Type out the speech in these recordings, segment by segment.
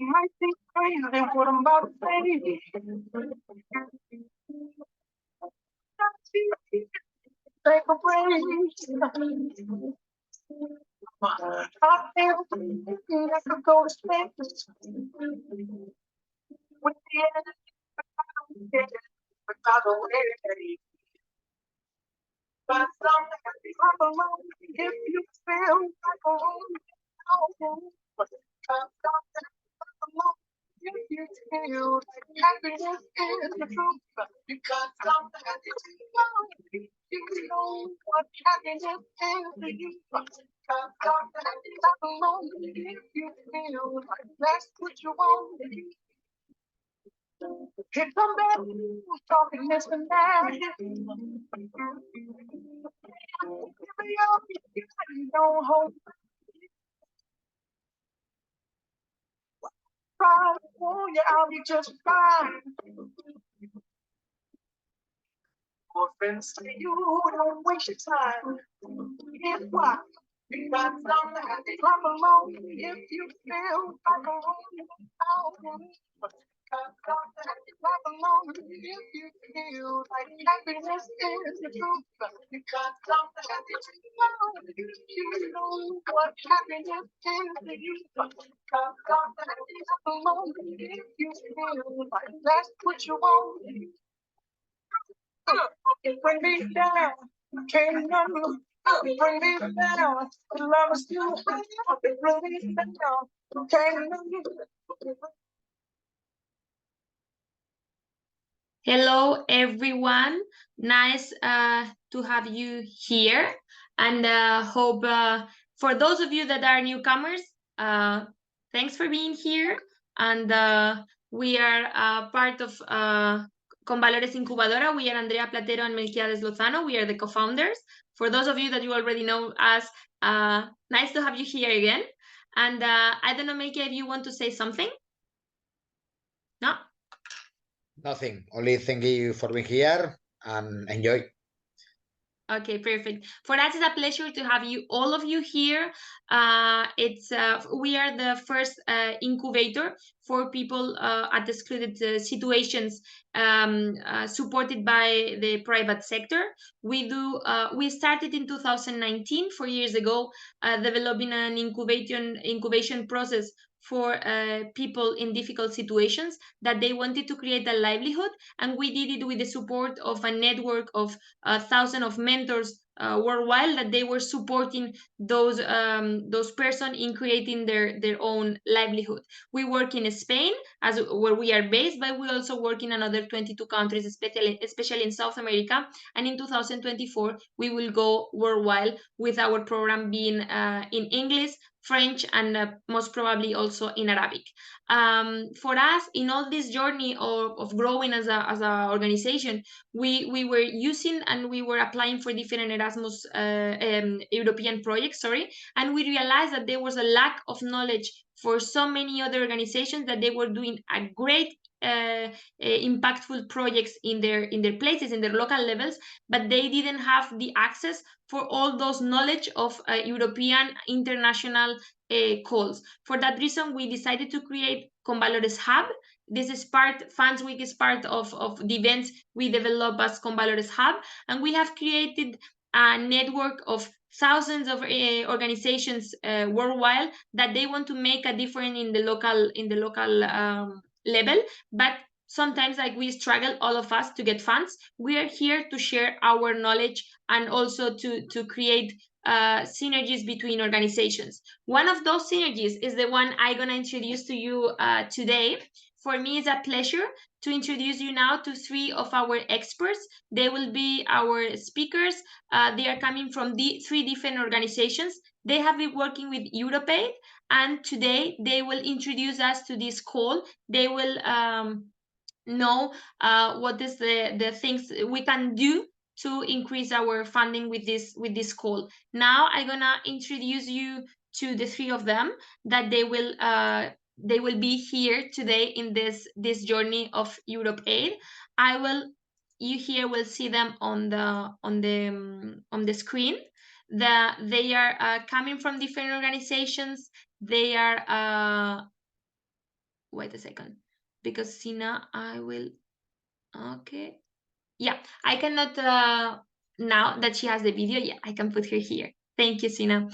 might think crazy what I'm about to say. Take a break. I feel I could go to space with the end without a way. But something come along if you feel like a home. But something come along if you feel like happiness is the truth. Because something you know what happiness is to you. Because something come along if you feel like that's what you want. Hit some back, talking this and that. Don't hold pride, oh yeah, I'll be just fine. More friends to you, don't waste your time. Here's why. Because something has to come along if you feel like a home. Because something has to come along if you feel like happiness is the truth. Because something has to come along if you know what happiness is to you. Because something has to come along if you feel like that's what you want. It bring me down, can't remember. It bring me down, the love is still high. It bring me down, can't remember. Hello, everyone. Nice to have you here. And hope for those of you that are newcomers, thanks for being here. And we are part of Con Valores Incubadora. We are Andrea Platero and Melquiades Lozano. We are the co-founders. For those of you that you already know us, nice to have you here again. And I don't know, Melquia, if you want to say something? No? Nothing. Only thank you for being here and enjoy. Okay, perfect. For us, it's a pleasure to have you, all of you here. We are the first incubator for people at excluded situations, supported by the private sector. We started in 2019, 4 years ago, developing an incubation process for people in difficult situations that they wanted to create a livelihood, and we did it with the support of a network of thousands of mentors worldwide that they were supporting those person in creating their own livelihood. We work in Spain as where we are based, but we also work in another 22 countries, especially in South America. And in 2024, we will go worldwide with our program being in English, French, and most probably also in Arabic. For us, in all this journey of growing as a organization, we were using and we were applying for different Erasmus European projects, and we realized that there was a lack of knowledge for so many other organizations, that they were doing a great impactful projects in their places, in their local levels, but they didn't have the access for all those knowledge of European international calls. For that reason, we decided to create Con Valores Hub. This is Fans Week is part of the events we develop as Con Valores Hub, and we have created a network of thousands of organizations worldwide that they want to make a difference in the local level, but sometimes, like, we struggle, all of us, to get funds. We are here to share our knowledge and also to create synergies between organizations. One of those synergies is the one I'm gonna introduce to you today. For me, it's a pleasure to introduce you now to 3 of our experts. They will be our speakers. They are coming from 3 different organizations. They have been working with EUROPAID, and today they will introduce us to this call. They will know what is the things we can do to increase our funding with this call. Now I'm gonna introduce you to the 3 of them that they will be here today in this journey of EUROPAID. You here will see them on the screen. They are coming from different organizations. They are wait a second, because Sina, I will, okay. Yeah, I cannot, now that she has the video, yeah, I can put her here. Thank you, Sina.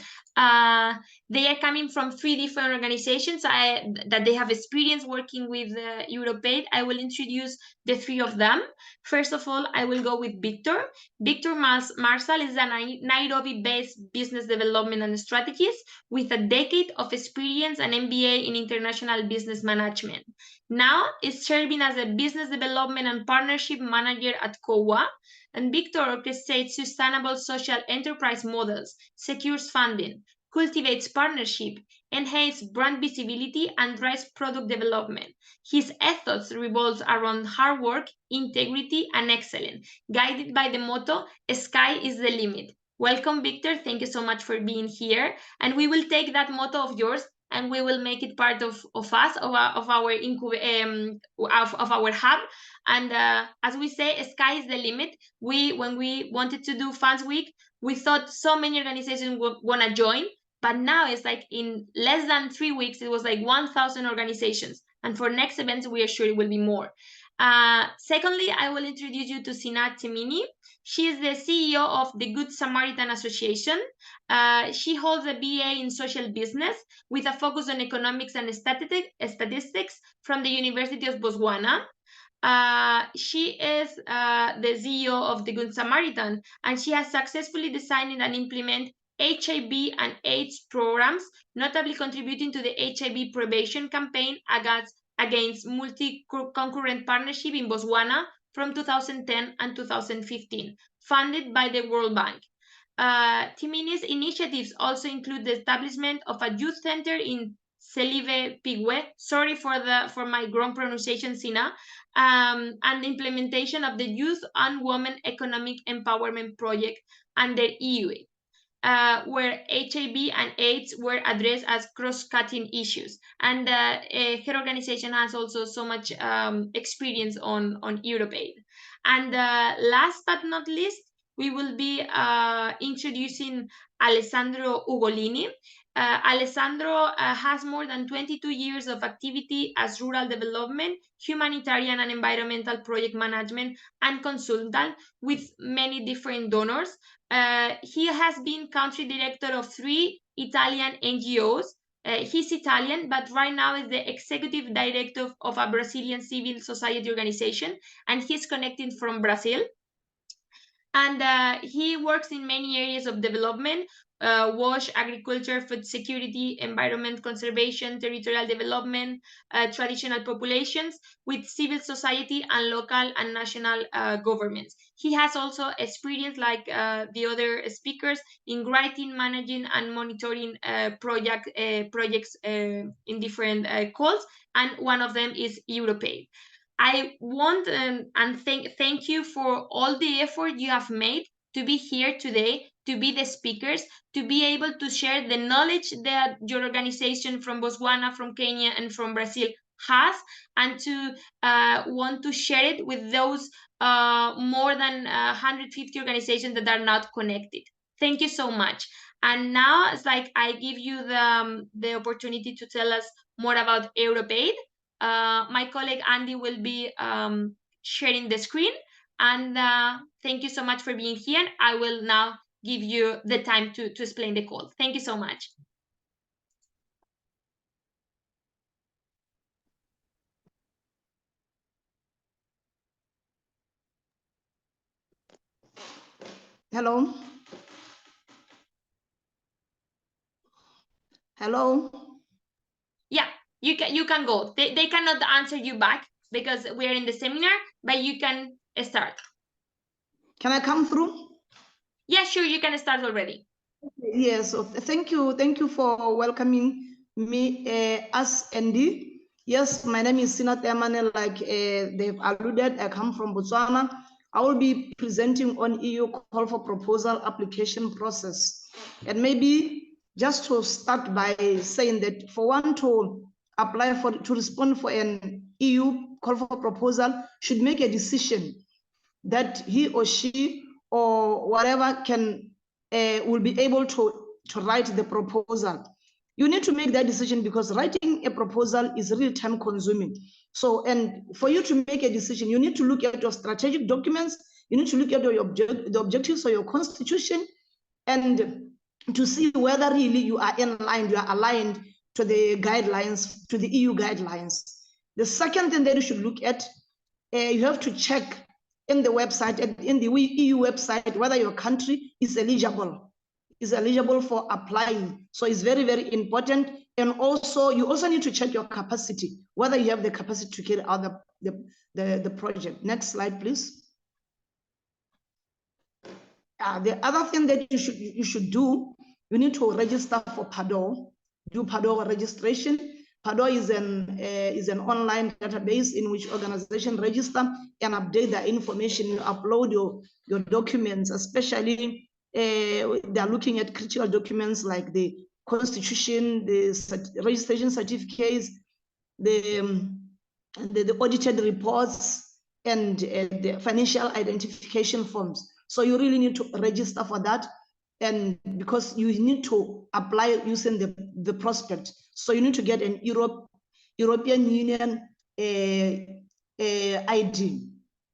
They are coming from 3 different organizations that they have experience working with EUROPAID. I will introduce the 3 of them. First of all, I will go with Victor. Victor Marsal is a Nairobi-based business development and strategist with a decade of experience and MBA in international business management. Now is serving as a business development and partnership manager at COA. And Victor orchestrates sustainable social enterprise models, secures funding, cultivates partnership, enhances brand visibility, and drives product development. His ethos revolves around hard work, integrity, and excellence, guided by the motto, "Sky is the limit." Welcome, Victor. Thank you so much for being here. And we will take that motto of yours and we will make it part of us, of our hub. And as we say, sky is the limit. When we wanted to do Fans Week, we thought so many organizations would want to join, but now it's like in less than 3 weeks, it was like 1,000 organizations. And for next events, we are sure it will be more. Secondly, I will introduce you to Sina Timini. She is the CEO of the Good Samaritan Association. She holds a BA in social business with a focus on economics and statistics from the University of Botswana. She is the CEO of the Good Samaritan, and she has successfully designed and implemented HIV and AIDS programs, notably contributing to the HIV prevention campaign against multi-concurrent partnership in Botswana from 2010 and 2015, funded by the World Bank. Timini's initiatives also include the establishment of a youth center in Selive Pigwe, sorry for my wrong pronunciation, Sina, and the implementation of the Youth and Women Economic Empowerment Project under EUROPAID, where HIV and AIDS were addressed as cross-cutting issues. And her organization has also so much experience on EUROPAID. And last but not least, we will be introducing Alessandro Ugolini. Alessandro has more than 22 years of activity as rural development, humanitarian and environmental project management, and consultant with many different donors. He has been country director of 3 Italian NGOs. He's Italian, but right now is the executive director of a Brazilian civil society organization, and he's connected from Brazil. And he works in many areas of development, WASH, agriculture, food security, environment conservation, territorial development, traditional populations, with civil society and local and national governments. He has also experience, like the other speakers, in writing, managing, and monitoring projects in different calls, and one of them is EUROPAID. I want and thank you for all the effort you have made to be here today, to be the speakers, to be able to share the knowledge that your organization from Botswana, from Kenya, and from Brazil has, and to want to share it with those more than 150 organizations that are not connected. Thank you so much. And now it's like I give you the opportunity to tell us more about EUROPAID. My colleague Andy will be sharing the screen, and thank you so much for being here. I will now give you the time to explain the call. Thank you so much. Hello. Hello. Yeah, you can go. They cannot answer you back because we're in the seminar, but you can start. Can I come through? Yeah, sure, you can start already. Yes, thank you for welcoming me as Andy. Yes, my name is Sina Temane, like they've alluded. I come from Botswana. I will be presenting on EU call for proposal application process. And maybe just to start by saying that for one to apply to respond for an EU call for proposal should make a decision that he or she or whatever can will be able to write the proposal. You need to make that decision because writing a proposal is really time consuming. So, and for you to make a decision, you need to look at your strategic documents, you need to look at the objectives of your constitution, and to see whether really you are aligned to the guidelines, to the EU guidelines. The second thing that you should look at, you have to check in the website, in the EU website, whether your country is eligible for applying. So it's very, very important. And also, you also need to check your capacity, whether you have the capacity to carry out the project. Next slide, please. The other thing that you should do, you need to register for PADO, do PADO registration. PADO is an online database in which organizations register and update their information. You upload your documents, especially they're looking at critical documents like the constitution, the registration certificates, the audited reports, and the financial identification forms. So you really need to register for that, and because you need to apply using the prospect. So you need to get an European Union ID.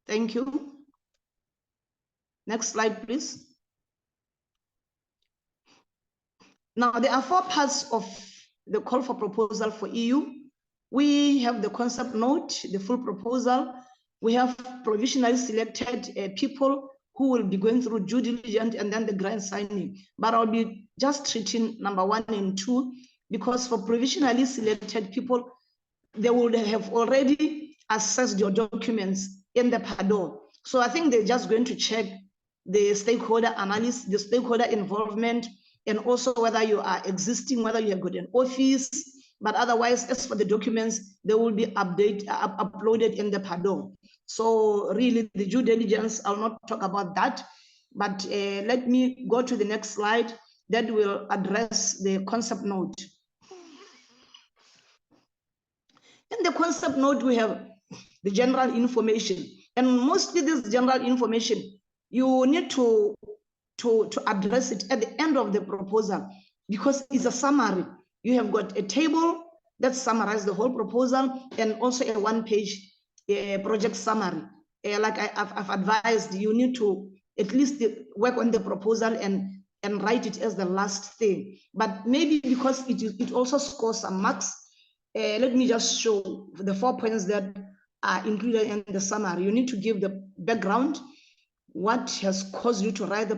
Thank you. Next slide, please. Now, there are 4 parts of the call for proposal for EU. We have the concept note, the full proposal. We have provisionally selected people who will be going through due diligence and then the grant signing. But I'll be just treating number 1 and 2, because for provisionally selected people, they would have already assessed your documents in the PADO. So I think they're just going to check the stakeholder analysis, the stakeholder involvement, and also whether you are existing, whether you have got an office. But otherwise, as for the documents, they will be uploaded in the PADO. So really, the due diligence, I'll not talk about that. But let me go to the next slide that will address the concept note. In the concept note, we have the general information. And mostly this general information, you need to address it at the end of the proposal, because it's a summary. You have got a table that summarizes the whole proposal, and also a 1-page project summary. Like I've advised, you need to at least work on the proposal and write it as the last thing. But maybe because it also scores some marks, let me just show the 4 points that are included in the summary. You need to give the background, what has caused you to write the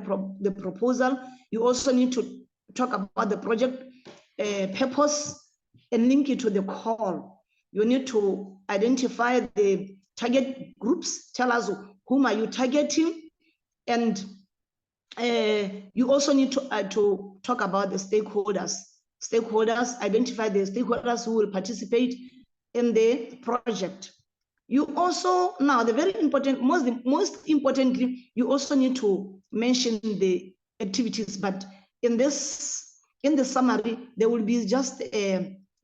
proposal. You also need to talk about the project purpose and link it to the call. You need to identify the target groups, tell us whom are you targeting, and you also need to talk about the stakeholders. Identify the stakeholders who will participate in the project. You also, now the very important, most importantly, you also need to mention the activities, but in the summary, there will be just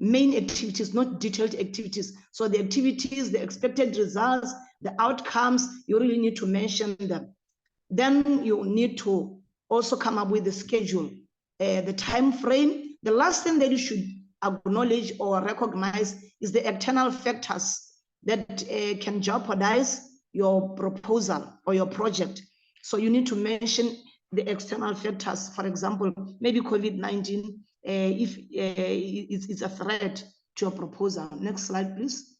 main activities, not detailed activities. So the activities, the expected results, the outcomes, you really need to mention them. Then you need to also come up with the schedule, the time frame. The last thing that you should acknowledge or recognize is the external factors that can jeopardize your proposal or your project. So you need to mention the external factors. For example, maybe COVID-19, if it's a threat to your proposal. Next slide, please.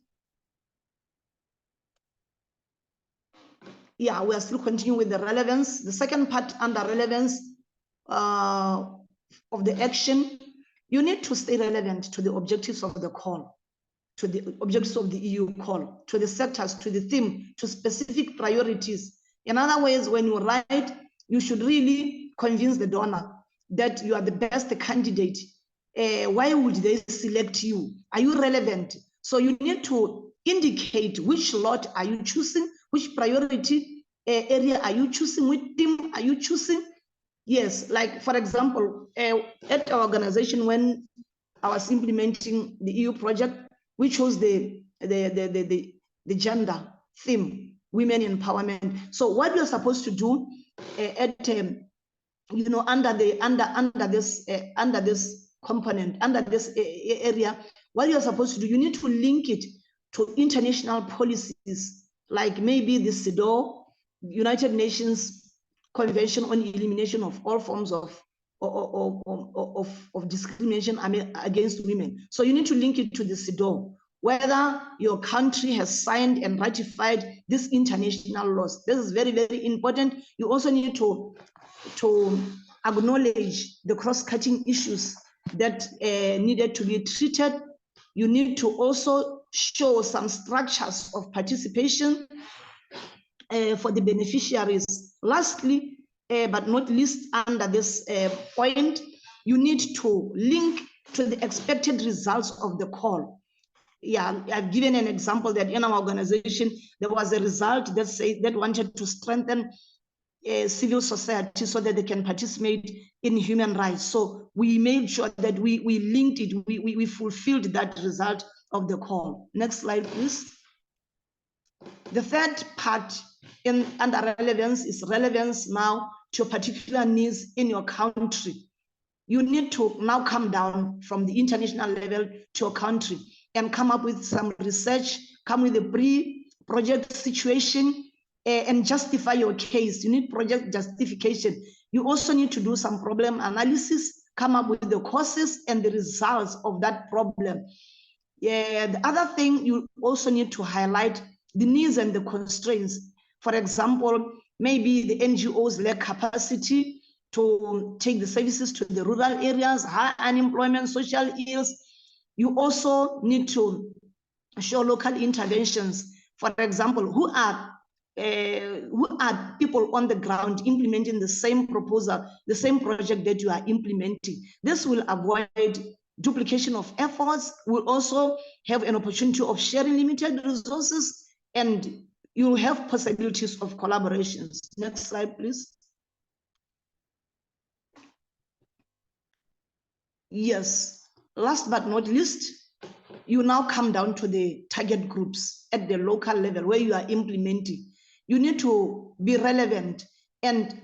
Yeah, we are still continuing with the relevance. The second part under relevance of the action, you need to stay relevant to the objectives of the call, to the objectives of the EU call, to the sectors, to the theme, to specific priorities. In other words, when you write, you should really convince the donor that you are the best candidate. Why would they select you? Are you relevant? So you need to indicate which lot are you choosing, which priority area are you choosing, which theme are you choosing. Yes, like for example, at our organization, when I was implementing the EU project, we chose the gender theme, women empowerment. So what we are supposed to do under this component under this area, what you're supposed to do, you need to link it to international policies, like maybe the CEDAW, United Nations Convention on Elimination of All Forms of discrimination against women. So you need to link it to the CEDAW, whether your country has signed and ratified these international laws. This is very, very important. You also need to acknowledge the cross-cutting issues that needed to be treated. You need to also show some structures of participation for the beneficiaries. Lastly, but not least under this point, you need to link to the expected results of the call. Yeah, I've given an example that in our organization, there was a result that said that wanted to strengthen civil society so that they can participate in human rights. So we made sure that we linked it, we fulfilled that result of the call. Next slide, please. The third part under relevance is relevance now to particular needs in your country. You need to now come down from the international level to your country and come up with some research, come with a pre-project situation, and justify your case. You need project justification. You also need to do some problem analysis, come up with the causes and the results of that problem. Yeah, the other thing, you also need to highlight the needs and the constraints. For example, maybe the NGOs lack capacity to take the services to the rural areas, high unemployment, social ills. You also need to show local interventions. For example, who are people on the ground implementing the same proposal, the same project that you are implementing. This will avoid duplication of efforts. Will also have an opportunity of sharing limited resources, and you'll have possibilities of collaborations. Next slide, please. Yes, last but not least, you now come down to the target groups at the local level where you are implementing. You need to be relevant and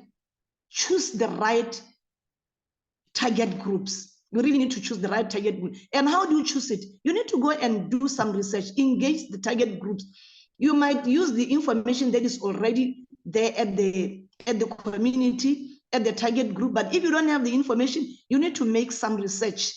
choose the right target groups. You really need to choose the right target group. And how do you choose it? You need to go and do some research, engage the target groups. You might use the information that is already there at the community, at the target group. But if you don't have the information, you need to make some research,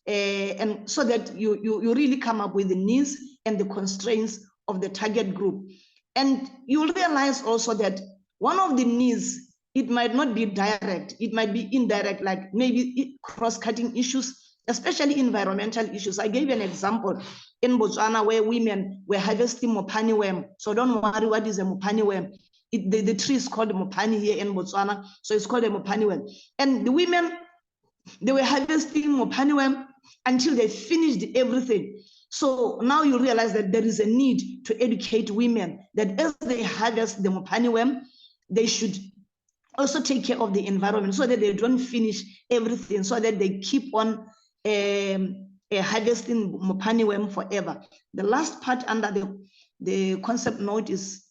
and so that you really come up with the needs and the constraints of the target group. And you'll realize also that one of the needs, it might not be direct, it might be indirect, like maybe cross-cutting issues, especially environmental issues. I gave an example in Botswana where women were harvesting mopani worm. So don't worry, what is a mopani worm? The tree is called mopani here in Botswana, so it's called a mopani worm. And the women, they were harvesting mopani worm until they finished everything. So now you realize that there is a need to educate women that as they harvest the mopani worm, they should also take care of the environment so that they don't finish everything, so that they keep on harvesting mopani worm forever. The last part under the concept note is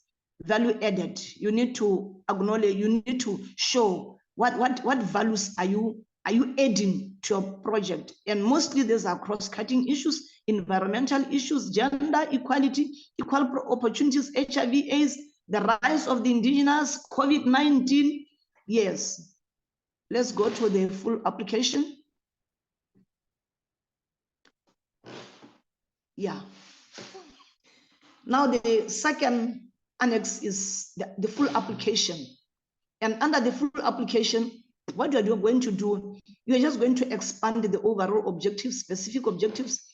value added. You need to acknowledge, you need to show what values are you adding to your project. And mostly these are cross-cutting issues, environmental issues, gender equality, equal opportunities, HIV/AIDS, the rise of the indigenous, COVID-19. Yes, let's go to the full application. Yeah. Now the second annex is the full application. And under the full application, what you are going to do, you are just going to expand the overall objectives, specific objectives,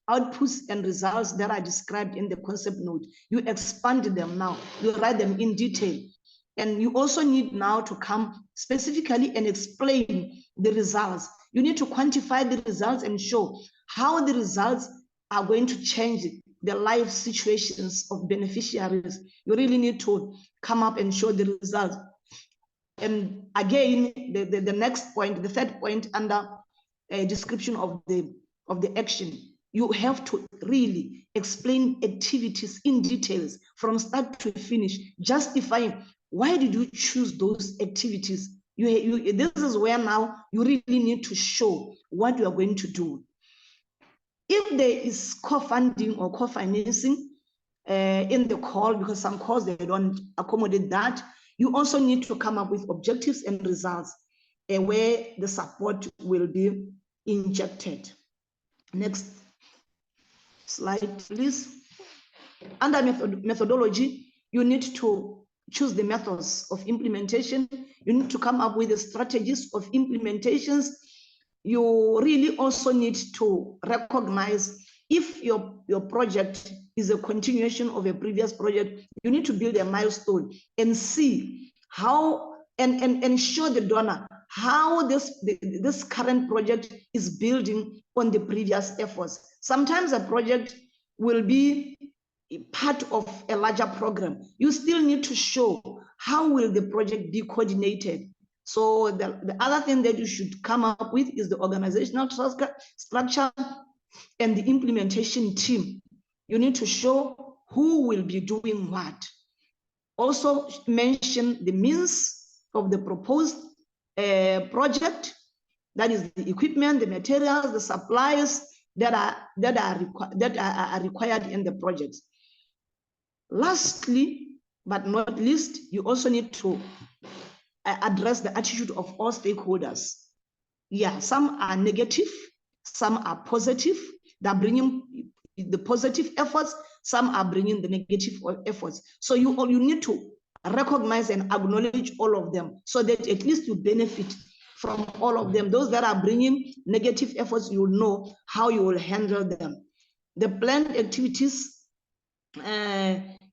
outputs and results that are described in the concept note. You expand them now, you write them in detail. And you also need now to come specifically and explain the results. You need to quantify the results and show how the results are going to change the life situations of beneficiaries. You really need to come up and show the results. And again, the next point, the third point under a description of the action, you have to really explain activities in details from start to finish, justifying why did you choose those activities. This is where now you really need to show what you are going to do. If there is co-funding or co-financing in the call, because some calls they don't accommodate that, you also need to come up with objectives and results where the support will be injected. Next slide, please. Under methodology, you need to choose the methods of implementation. You need to come up with the strategies of implementations. You really also need to recognize if your project is a continuation of a previous project. You need to build a milestone and see how and show the donor how this current project is building on the previous efforts. Sometimes a project will be part of a larger program. You still need to show how will the project be coordinated. So the other thing that you should come up with is the organizational structure and the implementation team. You need to show who will be doing what. Also mention the means of the proposed project, that is the equipment, the materials, the supplies that are required in the project. Lastly, but not least, you also need to address the attitude of all stakeholders. Yeah, some are negative, some are positive. They're bringing the positive efforts, some are bringing the negative efforts. So you need to recognize and acknowledge all of them so that at least you benefit from all of them. Those that are bringing negative efforts, you know how you will handle them. The planned activities,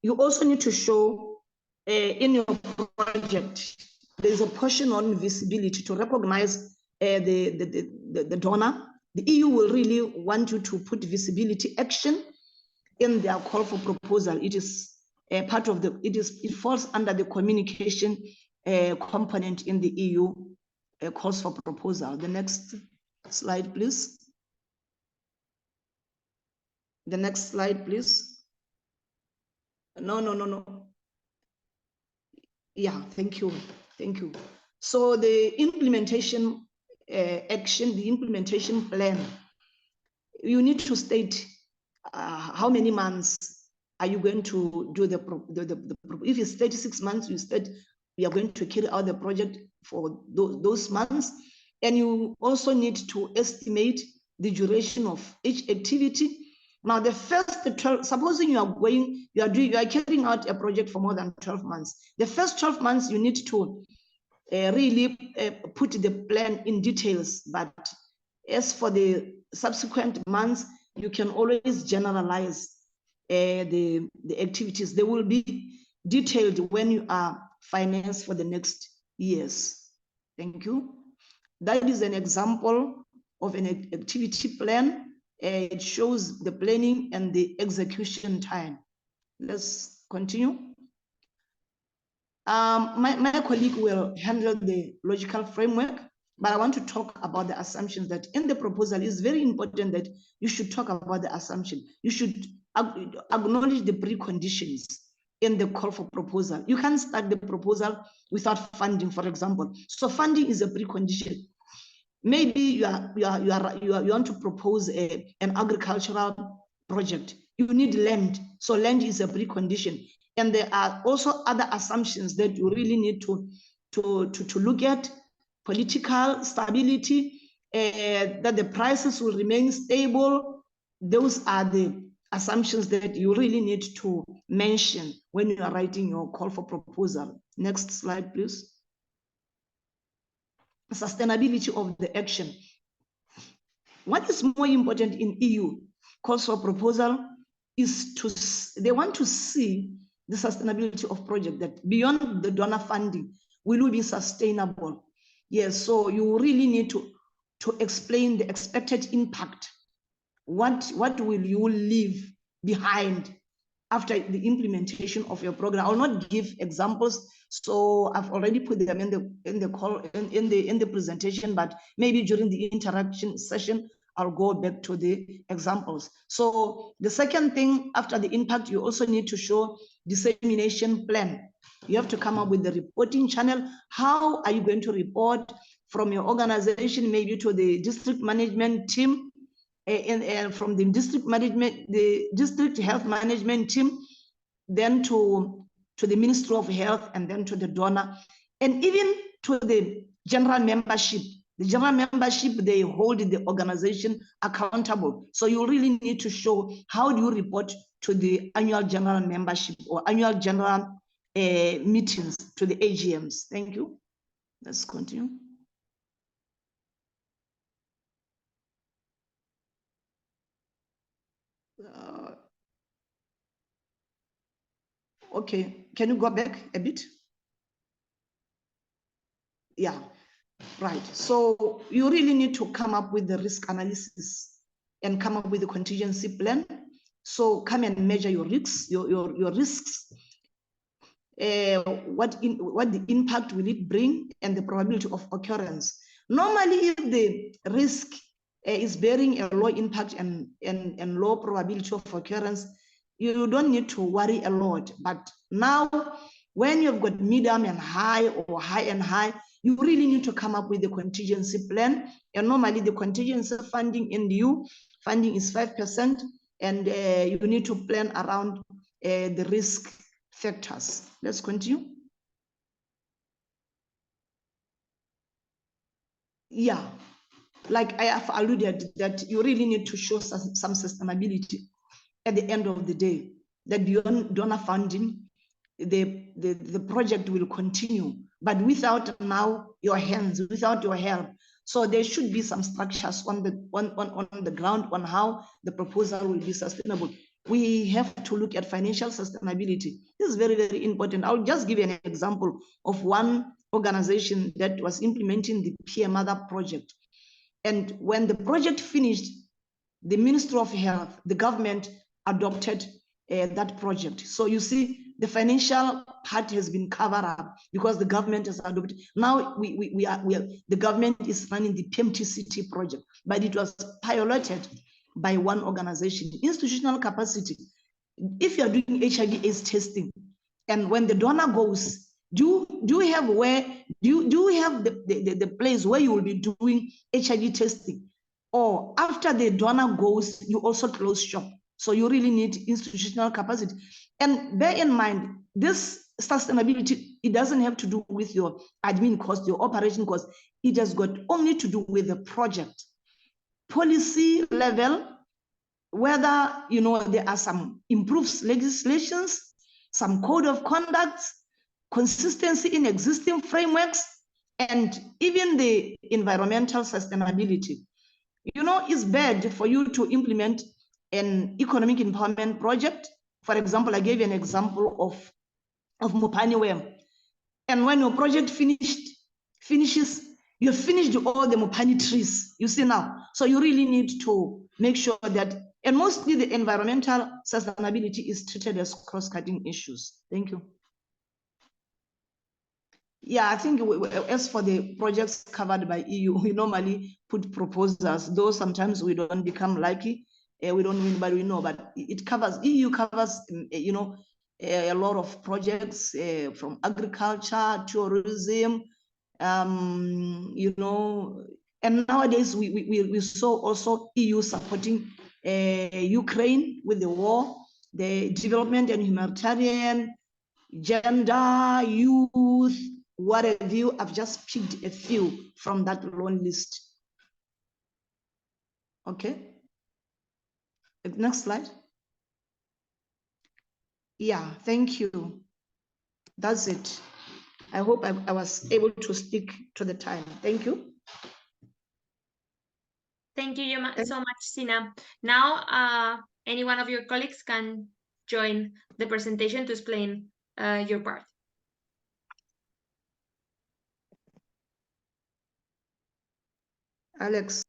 you also need to show in your project, there's a portion on visibility to recognize the donor. The EU will really want you to put visibility action in their call for proposal. It is part of it falls under the communication component in the EU calls for proposal. The next slide, please. The next slide, please. No. Yeah, thank you. So the implementation action, the implementation plan, you need to state how many months are you going to do if it's 36 months, you state we are going to carry out the project for those months. And you also need to estimate the duration of each activity. Now, the first 12, supposing you are carrying out a project for more than 12 months. The first 12 months, you need to really put the plan in details. But as for the subsequent months, you can always generalize the activities. They will be detailed when you are financed for the next years. Thank you. That is an example of an activity plan. It shows the planning and the execution time. Let's continue. My colleague will handle the logical framework, but I want to talk about the assumptions that in the proposal. It's very important that you should talk about the assumption. You should acknowledge the preconditions in the call for proposal. You can't start the proposal without funding, for example. So funding is a precondition. Maybe you want to propose an agricultural project. You need land, so land is a precondition. And there are also other assumptions that you really need to look at: political stability, that the prices will remain stable. Those are the assumptions that you really need to mention when you are writing your call for proposal. Next slide, please. Sustainability of the action. What is more important in EU calls for proposal is they want to see the sustainability of project, that beyond the donor funding, will we be sustainable? Yes, so you really need to explain the expected impact. What will you leave behind after the implementation of your program? I will not give examples, so I've already put them in the call in the presentation, but maybe during the interaction session I'll go back to the examples. So the second thing after the impact, you also need to show dissemination plan. You have to come up with the reporting channel. How are you going to report from your organization, maybe to the district management team, and from the district health management team, then to the Ministry of Health, and then to the donor, and even to the general membership. The general membership, they hold the organization accountable. So you really need to show how do you report to the annual general membership or annual general meetings, to the AGMs. Thank you. Let's continue. Okay, can you go back a bit? Yeah, right. So you really need to come up with the risk analysis and come up with a contingency plan. So come and measure your risks, your risks. What the impact will it bring, and the probability of occurrence. Normally, if the risk is bearing a low impact and low probability of occurrence, you don't need to worry a lot. But now, when you've got medium and high, or high and high, you really need to come up with a contingency plan. And normally, the contingency funding in the EU funding is 5%, and you need to plan around the risk factors. Let's continue. Yeah, like I have alluded, that you really need to show some sustainability at the end of the day, that beyond donor funding, the project will continue, but without now your hands, without your help. So there should be some structures on the ground on how the proposal will be sustainable. We have to look at financial sustainability. This is very, very important. I'll just give you an example of one organization that was implementing the Peer Mother project. And when the project finished, the Ministry of Health, the government adopted that project. So you see, the financial part has been covered up because the government has adopted. Now the government is running the PMTCT project, but it was piloted by one organization. Institutional capacity. If you are doing HIV/AIDS testing, and when the donor goes, do you have the place where you will be doing HIV testing? Or after the donor goes, you also close shop. So you really need institutional capacity. And bear in mind, this sustainability, it doesn't have to do with your admin cost, your operation cost. It has got only to do with the project. Policy level, whether there are some improved legislations, some code of conduct, consistency in existing frameworks, and even the environmental sustainability. It's bad for you to implement an economic empowerment project. For example, I gave you an example of Mopani Wem. And when your project finishes, you finished all the Mopani trees, you see now. So you really need to make sure that, and mostly the environmental sustainability is treated as cross-cutting issues. Thank you. Yeah, I think as for the projects covered by EU, we normally put proposals, though sometimes we don't become lucky, we don't win, but we know. But it covers, EU covers, a lot of projects from agriculture, tourism, and nowadays we saw also EU supporting Ukraine with the war, the development and humanitarian, gender, youth, what have you. I've just picked a few from that long list. Okay. Next slide. Yeah, thank you. That's it. I hope I was able to stick to the time. Thank you. Thank you so much, Sina. Now, any one of your colleagues can join the presentation to explain your part. Alex.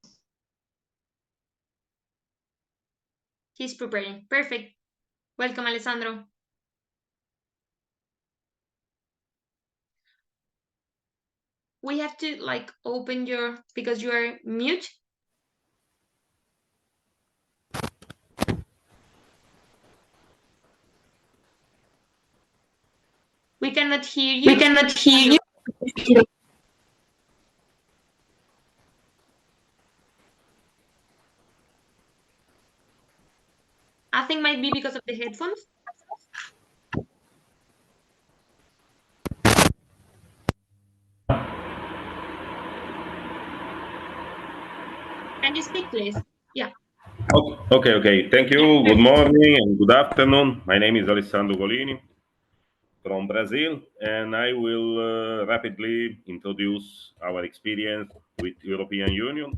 He's preparing. Perfect. Welcome, Alessandro. We have to open your, because you are mute. We cannot hear you. We cannot hear you. I think might be because of the headphones. Can you speak, please? Yeah. Okay. Thank you. Good morning and good afternoon. My name is Alessandro Golini from Brazil, and I will rapidly introduce our experience with European Union.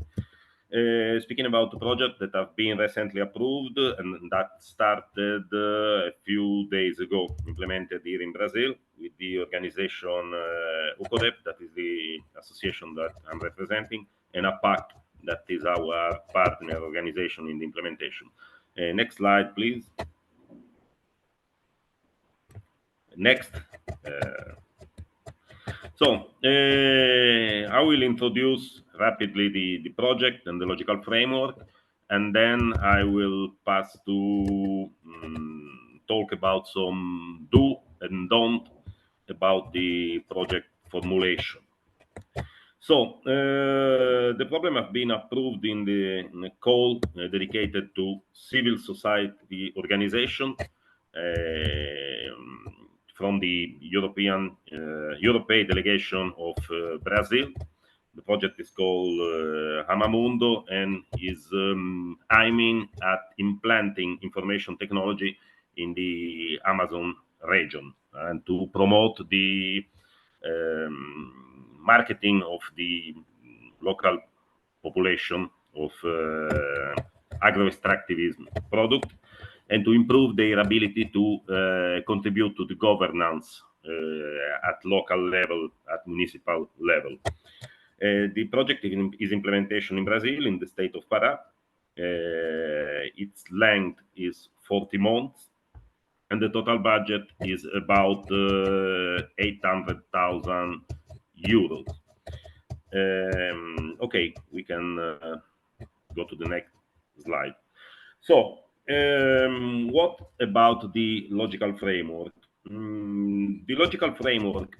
Speaking about the project that have been recently approved and that started a few days ago, implemented here in Brazil with the organization EUROPAID, that is the association that I'm representing, and APAC, that is our partner organization in the implementation. Next slide, please. Next. I will introduce rapidly the project and the logical framework, and then I will pass to talk about some do and don't about the project formulation. The problem has been approved in the call dedicated to civil society organization from the EUROPAID delegation of Brazil. The project is called Hamamundo and is aiming at implanting information technology in the Amazon region and to promote the marketing of the local population of agro-extractivism product and to improve their ability to contribute to the governance at local level, at municipal level. The project is implementation in Brazil, in the state of Pará. Its length is 40 months, and the total budget is about 800,000 euros. Okay, we can go to the next slide. What about the logical framework? The logical framework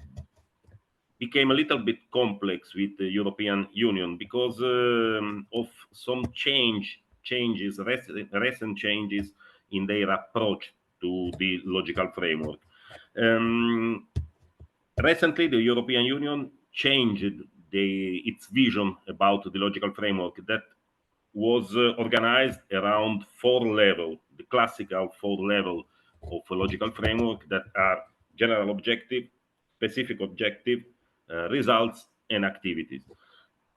became a little bit complex with the European Union because of some recent changes in their approach to the logical framework. Recently, the European Union changed its vision about the logical framework that was organized around 4 levels, the classical 4 levels of a logical framework that are general objective, specific objective, results, and activities.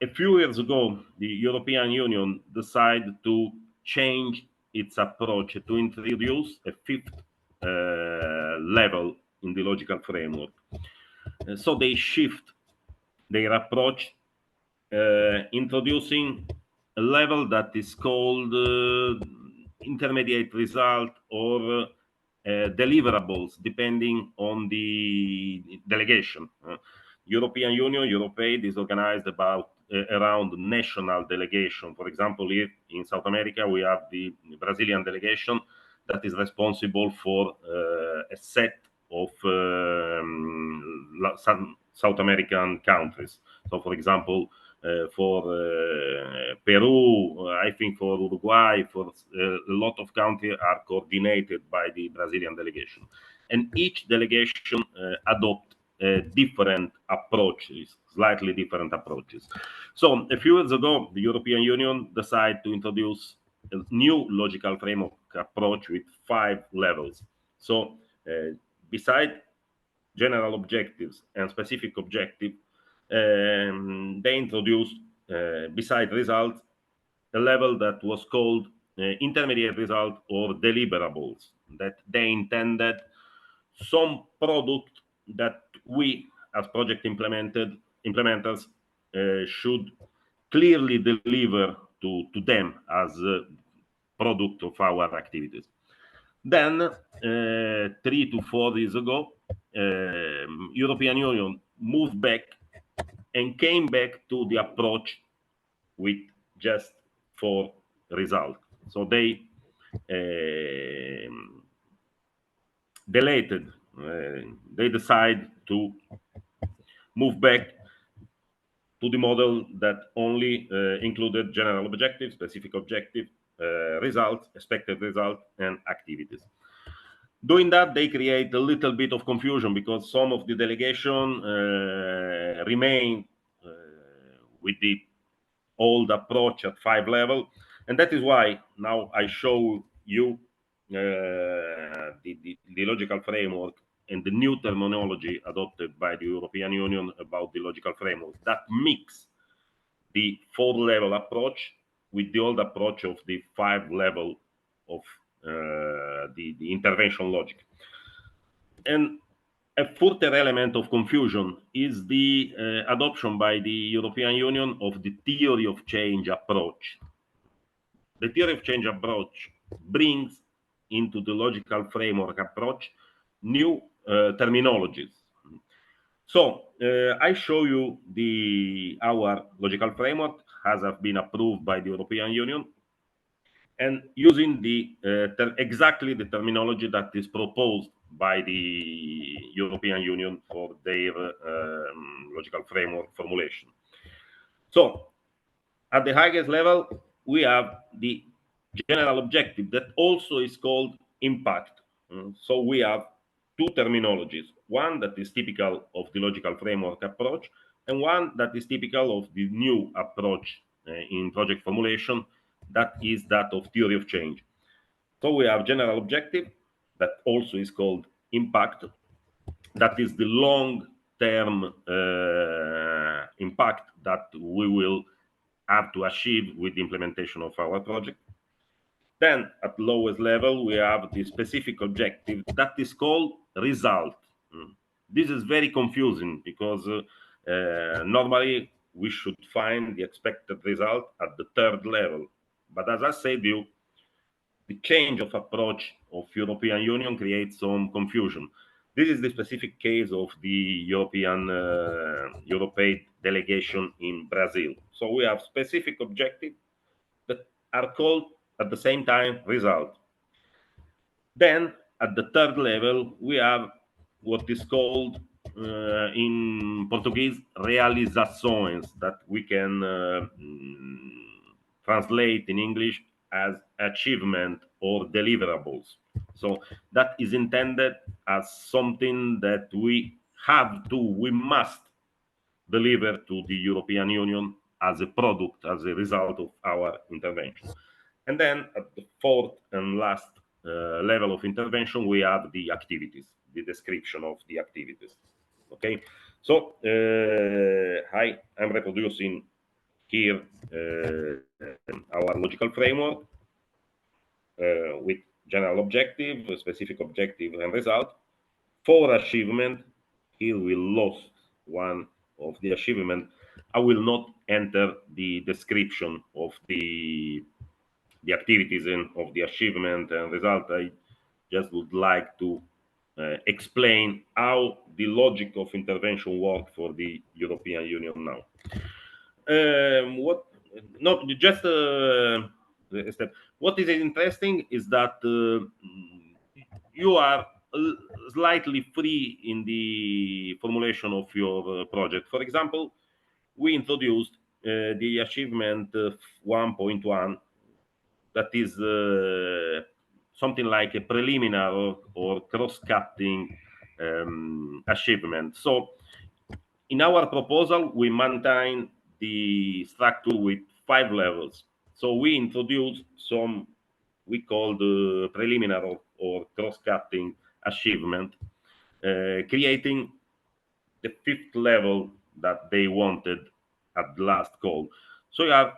A few years ago, the European Union decided to change its approach to introduce a 5th level in the logical framework. So they shift their approach, introducing a level that is called intermediate result or deliverables, depending on the delegation. European Union, EUROPAID, is organized around national delegation. For example, here in South America, we have the Brazilian delegation that is responsible for a set of some South American countries. So, for example, for Peru, I think for Uruguay, for a lot of countries are coordinated by the Brazilian delegation. And each delegation adopt different approaches, slightly different approaches. So a few years ago, the European Union decided to introduce a new logical framework approach with 5 levels. So beside general objectives and specific objective, they introduced, beside results, a level that was called intermediate result or deliverables, that they intended some product that we as project implementers should clearly deliver to them as a product of our activities. Then 3 to 4 years ago, European Union moved back and came back to the approach with just 4 results. So they deleted they decide to move back to the model that only included general objective, specific objective, results, expected result, and activities. Doing that, they create a little bit of confusion because some of the delegation remain with the old approach at 5 level, and that is why now I show you the logical framework and the new terminology adopted by the European Union about the logical framework that mix the 4-level approach with the old approach of the 5-level of the intervention logic. And a further element of confusion is the adoption by the European Union of the theory of change approach. The theory of change approach brings into the logical framework approach new terminologies. So I show you our logical framework has been approved by the European Union, and using exactly the terminology that is proposed by the European Union for their logical framework formulation. So at the highest level, we have the general objective that also is called impact. So we have two terminologies, one that is typical of the logical framework approach and one that is typical of the new approach in project formulation, that is that of theory of change. So we have general objective that also is called impact, that is the long-term impact that we will have to achieve with the implementation of our project. Then at lowest level, we have the specific objective that is called result. This is very confusing because normally we should find the expected result at the 3rd level. But as I said to you, the change of approach of European Union creates some confusion. This is the specific case of the European EUROPAID delegation in Brazil. So we have specific objectives that are called at the same time result. Then at the 3rd level, we have what is called in Portuguese realizações, that we can translate in English as achievement or deliverables. So that is intended as something that we must deliver to the European Union as a product, as a result of our intervention. And then at the 4th and last level of intervention, we have the activities, the description of the activities. Okay, so I'm reproducing here our logical framework with general objective, specific objective, and result. For achievement, here we lost one of the achievement. I will not enter the description of the activities and of the achievement and result. I just would like to explain how the logic of intervention works for the European Union now. What is interesting is that you are slightly free in the formulation of your project. For example, we introduced the achievement 1.1, that is something like a preliminary or cross-cutting achievement. So in our proposal, we maintain the structure with 5 levels. So we introduce some we call the preliminary or cross-cutting achievement, creating the 5th level that they wanted at the last call. So you are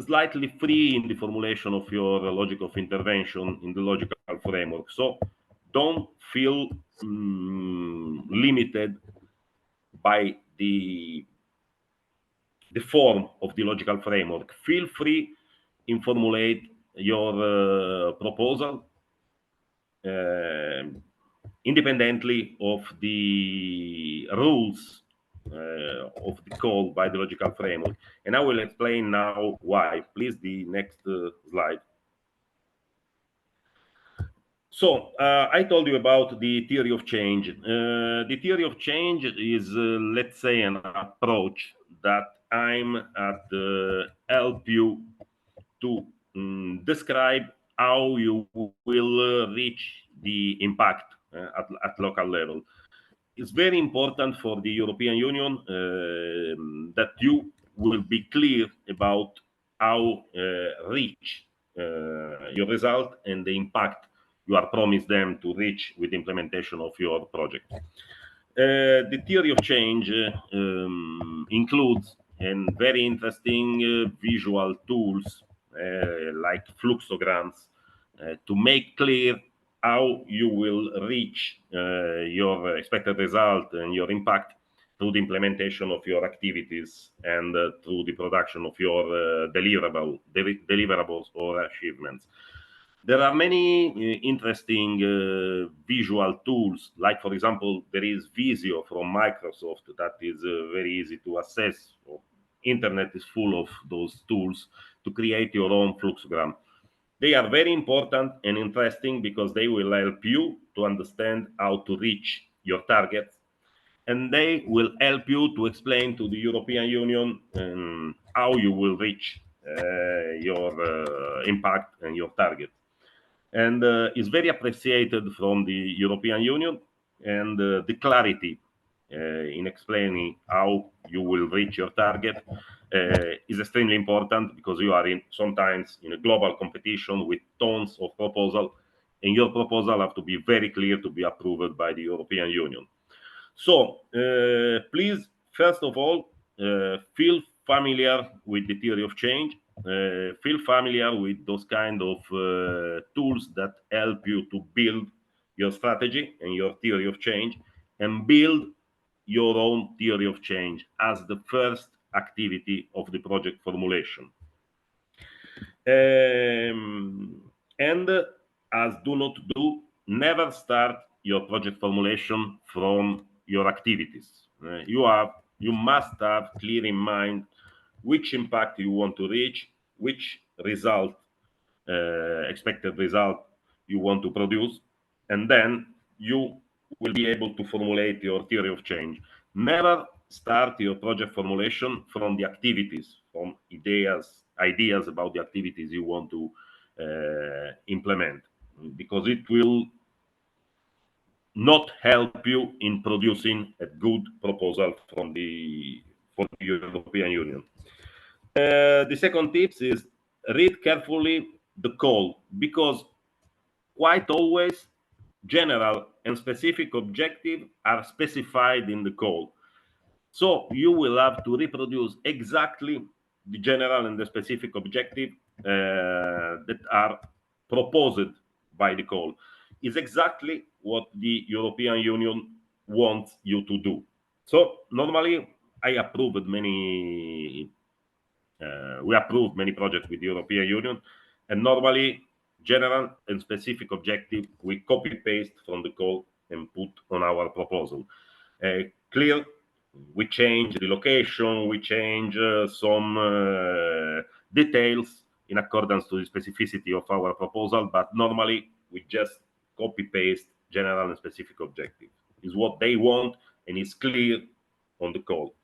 slightly free in the formulation of your logic of intervention in the logical framework. So don't feel limited by the form of the logical framework. Feel free in formulate your proposal independently of the rules of the call by the logical framework. And I will explain now why. Please, the next slide. So I told you about the theory of change. The theory of change is, let's say, an approach that I'm at help you to describe how you will reach the impact at local level. It's very important for the European Union that you will be clear about how reach your result and the impact you are promised them to reach with implementation of your project. The theory of change includes very interesting visual tools like fluxograms to make clear how you will reach your expected result and your impact through the implementation of your activities and through the production of your deliverables or achievements. There are many interesting visual tools, like, for example, there is Visio from Microsoft that is very easy to access. Internet is full of those tools to create your own fluxogram. They are very important and interesting because they will help you to understand how to reach your targets, and they will help you to explain to the European Union how you will reach your impact and your target. And is very appreciated from the European Union, and the clarity in explaining how you will reach your target is extremely important, because you are sometimes in a global competition with tons of proposals, and your proposal have to be very clear to be approved by the European Union. So please, first of all, feel familiar with the theory of change. Feel familiar with those kind of tools that help you to build your strategy and your theory of change, and build your own theory of change as the first activity of the project formulation. And as do not do, never start your project formulation from your activities. You must have clear in mind which impact you want to reach, which result, expected result you want to produce, and then you will be able to formulate your theory of change. Never start your project formulation from the activities, from ideas about the activities you want to implement, because it will not help you in producing a good proposal for the European Union. The second tip is read carefully the call, because quite always general and specific objectives are specified in the call. So you will have to reproduce exactly the general and the specific objective that are proposed by the call. Is exactly what the European Union wants you to do. So normally I approved many we approved many projects with the European Union, and normally general and specific objective we copy paste from the call and put on our proposal. Clear, we change the location, we change some details in accordance to the specificity of our proposal, but normally we just copy paste general and specific objective. Is what they want and is clear on the call.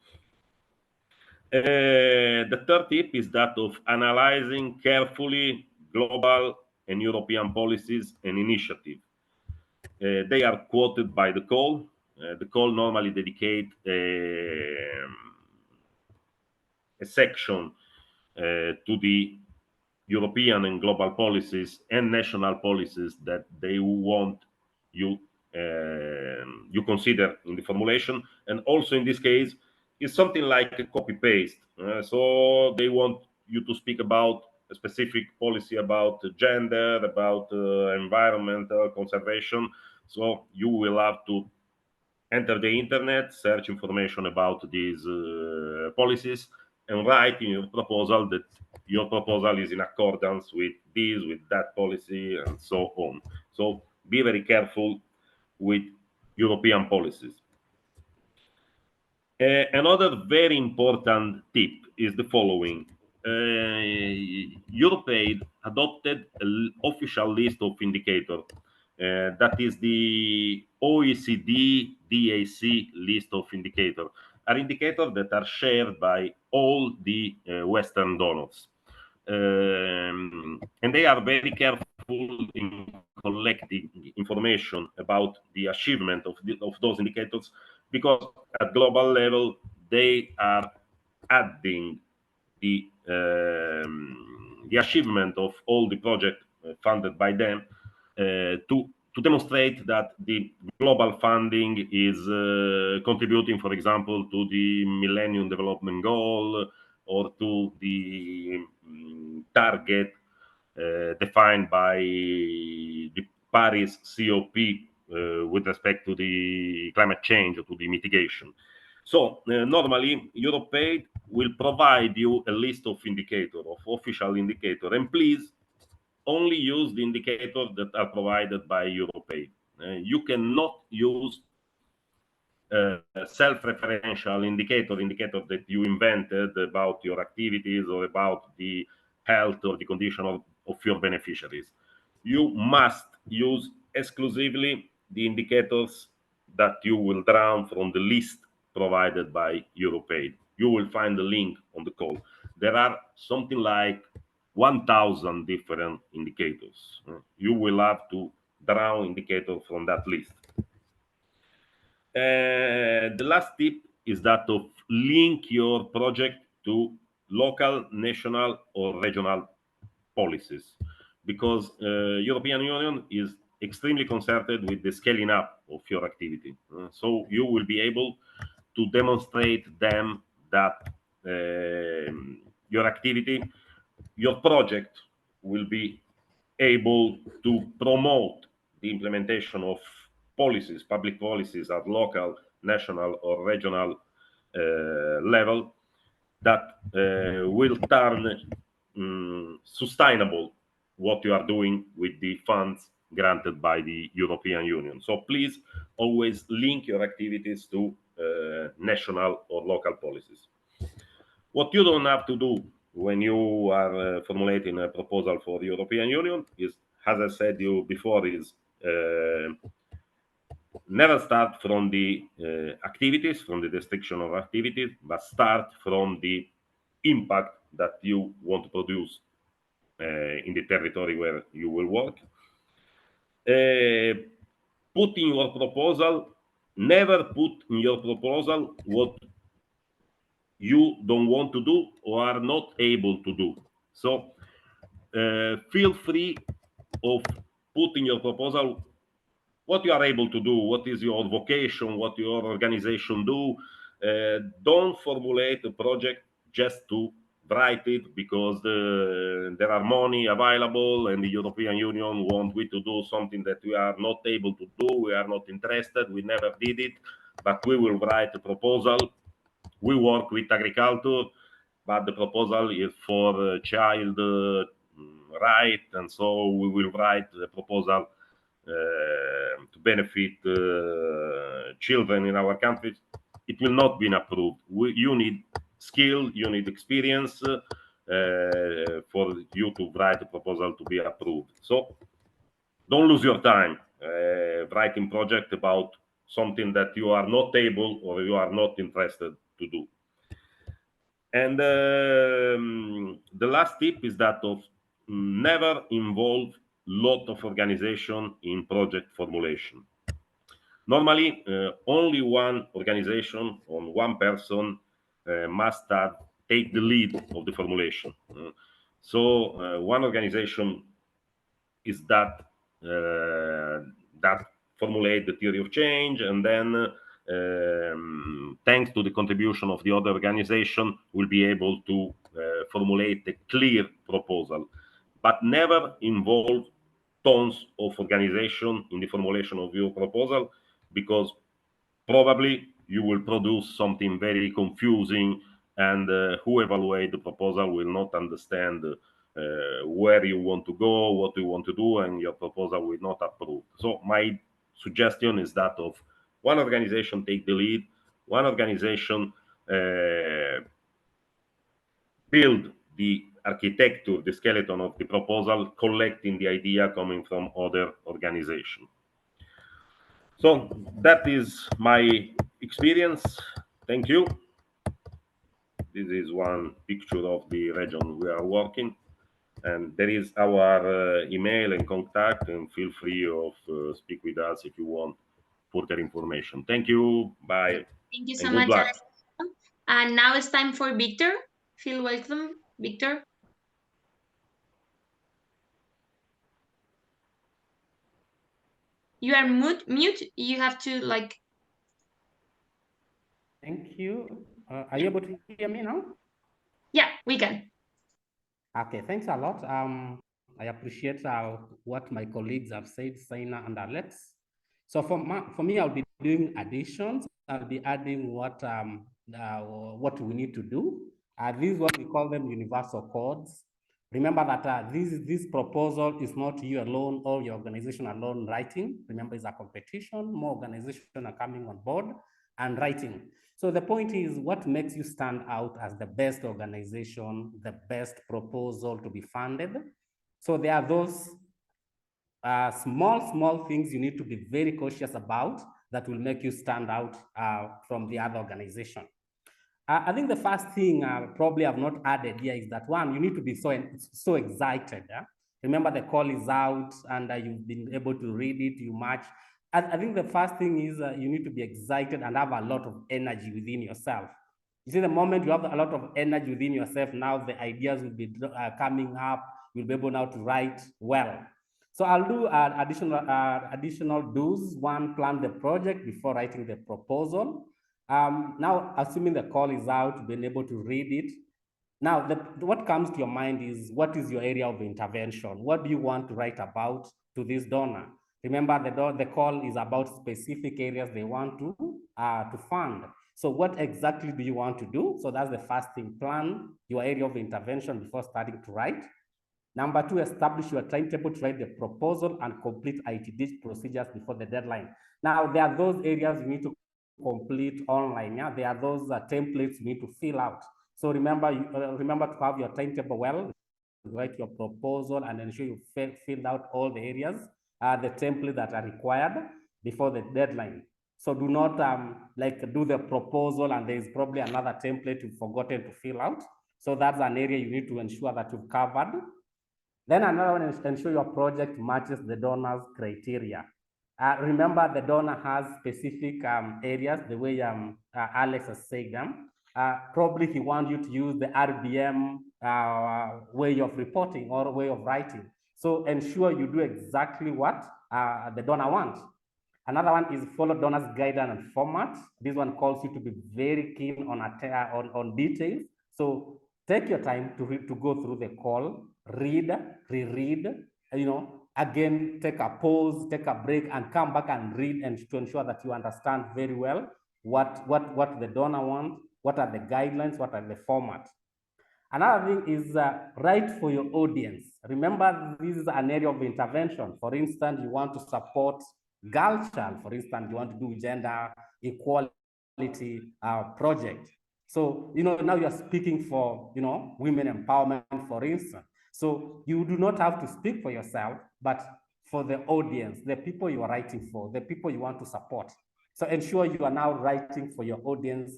The third tip is that of analyzing carefully global and European policies and initiatives. They are quoted by the call. The call normally dedicate a section to the European and global policies and national policies that they want you you consider in the formulation, and also in this case is something like a copy paste. So they want you to speak about a specific policy about gender, about environmental conservation. So you will have to enter the internet, search information about these policies, and write in your proposal that your proposal is in accordance with this, with that policy, and so on. So be very careful with European policies. Another very important tip is the following. EUROPAID adopted an official list of indicators that is the OECD DAC list of indicators, are indicators that are shared by all the Western donors. And they are very careful in collecting information about the achievement of those indicators, because at global level they are adding the achievement of all the projects funded by them to demonstrate that the global funding is contributing, for example, to the Millennium Development Goal or to the target defined by the Paris COP with respect to the climate change or to the mitigation. So normally, EUROPAID will provide you a list of indicators, of official indicators, and please only use the indicators that are provided by EUROPAID. You cannot use self-referential indicator that you invented about your activities or about the health or the condition of your beneficiaries. You must use exclusively the indicators that you will draw from the list provided by EUROPAID. You will find the link on the call. There are something like 1,000 different indicators. You will have to draw indicators from that list. The last tip is that of link your project to local, national, or regional policies, because European Union is extremely concerned with the scaling up of your activity. So you will be able to demonstrate them that your activity, your project will be able to promote the implementation of policies, public policies at local, national, or regional level that will turn sustainable what you are doing with the funds granted by the European Union. So please always link your activities to national or local policies. What you don't have to do when you are formulating a proposal for the European Union is, as I said you before, is never start from the activities, from the description of activities, but start from the impact that you want to produce in the territory where you will work. Put in your proposal, never put in your proposal what you don't want to do or are not able to do. So feel free of putting your proposal what you are able to do, what is your vocation, what your organization do. Don't formulate a project just to write it because there are money available and the European Union want we to do something that we are not able to do, we are not interested, we never did it, but we will write a proposal. We work with agriculture, but the proposal is for child right, and so we will write the proposal to benefit children in our country. It will not be approved. You need skill, you need experience for you to write a proposal to be approved. So don't lose your time writing project about something that you are not able or you are not interested to do. And the last tip is that of never involve lot of organization in project formulation. Normally, only one organization or one person must take the lead of the formulation. So one organization is that formulate the theory of change, and then thanks to the contribution of the other organization, will be able to formulate a clear proposal, but never involve tons of organization in the formulation of your proposal, because probably you will produce something very confusing, and who evaluate the proposal will not understand where you want to go, what you want to do, and your proposal will not approve. So my suggestion is that of one organization take the lead, one organization build the architecture, the skeleton of the proposal, collecting the idea coming from other organizations. So that is my experience. Thank you. This is one picture of the region we are working, and there is our email and contact, and feel free of speak with us if you want further information. Thank you. Bye. Thank you so And good much, luck. Alessandro. And now it's time for Victor. Feel welcome, Victor. You are mute. You have to like. Thank you. Are you able to hear me now? Yeah, we can. Okay, thanks a lot. I appreciate what my colleagues have said, Saina and Alex. So for me, I'll be doing additions. I'll be adding what we need to do. This is what we call them universal codes. Remember that this proposal is not you alone or your organization alone writing. Remember, it's a competition. More organizations are coming on board and writing. So the point is, what makes you stand out as the best organization, the best proposal to be funded? So there are those small things you need to be very cautious about that will make you stand out from the other organization. I think the first thing probably I've not added here is that one, you need to be so excited. Remember, the call is out and you've been able to read it, you match. I think the first thing is you need to be excited and have a lot of energy within yourself. You see, the moment you have a lot of energy within yourself, now the ideas will be coming up, you'll be able now to write well. So I'll do additional do's. One, plan the project before writing the proposal. Now, assuming the call is out, being able to read it. Now, what comes to your mind is, what is your area of intervention? What do you want to write about to this donor? Remember, the call is about specific areas they want to fund. So what exactly do you want to do? So that's the first thing. Plan your area of intervention before starting to write. Number two, establish your timetable to write the proposal and complete ITD procedures before the deadline. Now, there are those areas you need to complete online. Yeah, there are those templates you need to fill out. So remember to have your timetable well, write your proposal, and ensure you filled out all the areas, the templates that are required before the deadline. So do not do the proposal and there is probably another template you've forgotten to fill out. So that's an area you need to ensure that you've covered. Then another one is ensure your project matches the donor's criteria. Remember, the donor has specific areas, the way Alex has said them. Probably he wants you to use the RBM way of reporting or way of writing. So ensure you do exactly what the donor wants. Another one is follow donor's guidance and format. This one calls you to be very keen on details. So take your time to go through the call, read, reread, again, take a pause, take a break, and come back and read, and to ensure that you understand very well what the donor wants, what are the guidelines, what are the formats. Another thing is write for your audience. Remember, this is an area of intervention. For instance, you want to support girl child. For instance, you want to do gender equality project. So, now you're speaking for, women empowerment, for instance. So you do not have to speak for yourself, but for the audience, the people you are writing for, the people you want to support. So ensure you are now writing for your audience.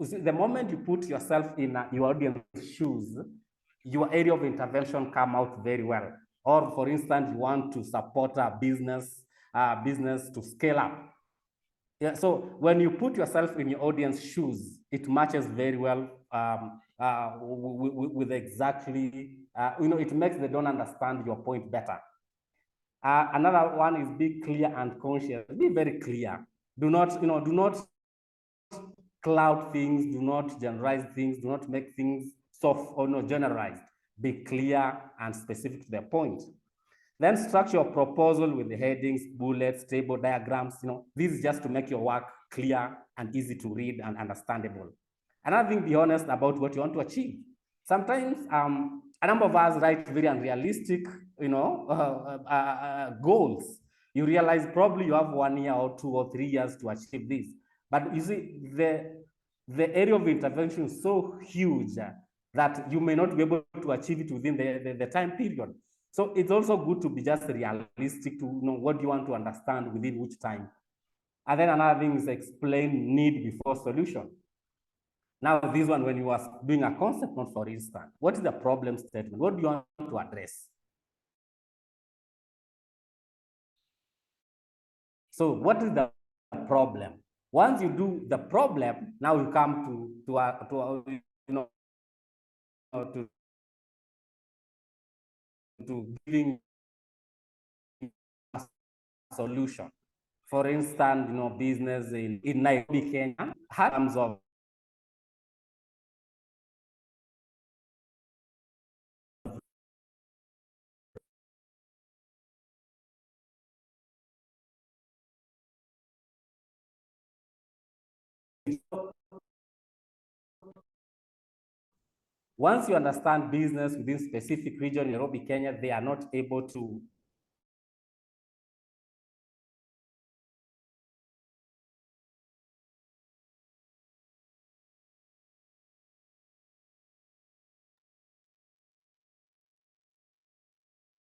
The moment you put yourself in your audience's shoes, your area of intervention come out very well. Or for instance, you want to support a business to scale up. Yeah, so when you put yourself in your audience shoes, it matches very well with exactly, it makes the donor understand your point better. Another one is be clear and conscious. Be very clear. Do not cloud things, do not generalize things, do not make things soft or generalized. Be clear and specific to the point. Then structure your proposal with the headings, bullets, table diagrams. This is just to make your work clear and easy to read and understandable. Another thing, be honest about what you want to achieve. Sometimes a number of us write very unrealistic, goals. You realize probably you have 1 year or 2 or 3 years to achieve this. But you see, the area of intervention is so huge that you may not be able to achieve it within the time period. So it's also good to be just realistic to know what you want to understand within which time. And then another thing is explain need before solution. Now, this one, when you are doing a concept note, for instance, what is the problem statement? What do you want to address? So what is the problem? Once you do the problem, now you come to giving a solution. For instance, business in Nairobi, Kenya, terms of once you understand business within specific region, Nairobi, Kenya, they are not able to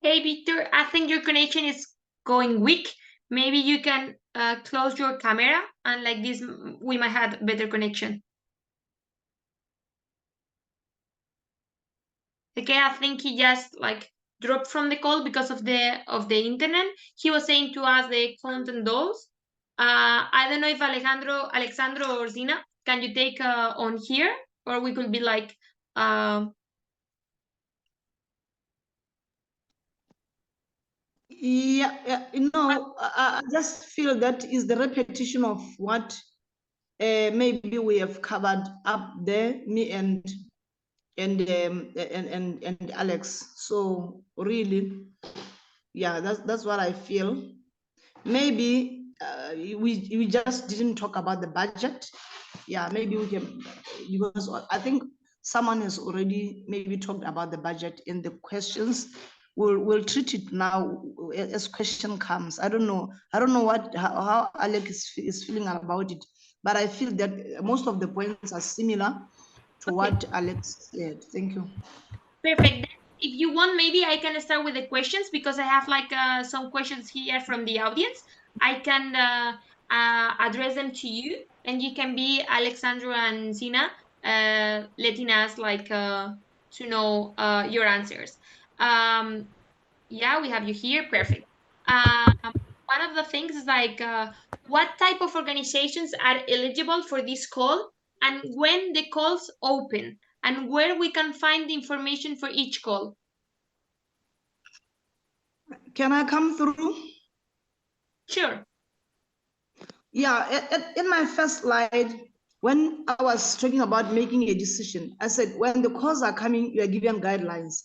Hey, Victor, I think your connection is going weak. Maybe you can close your camera, and like this, we might have better connection. Okay, I think he just like dropped from the call because of the internet. He was saying to us the content dolls. I don't know if Alexandro or Zina, can you take on here, or we could be like. Yeah, I just feel that is the repetition of what maybe we have covered up there, me and Alex. So really, yeah, that's what I feel. Maybe we just didn't talk about the budget. Yeah, maybe we can, because I think someone has already maybe talked about the budget in the questions. We'll treat it now as question comes. I don't know how Alex is feeling about it, but I feel that most of the points are similar to what Alex said. Thank you. Perfect. If you want, maybe I can start with the questions, because I have like some questions here from the audience. I can address them to you, and you can be Alexandra and Zina, letting us like to know your answers. Yeah, we have you here. Perfect. One of the things is like, what type of organizations are eligible for this call, and when the calls open, and where we can find the information for each call. Can I come through? Sure. Yeah, in my first slide, when I was talking about making a decision, I said, when the calls are coming, you are given guidelines.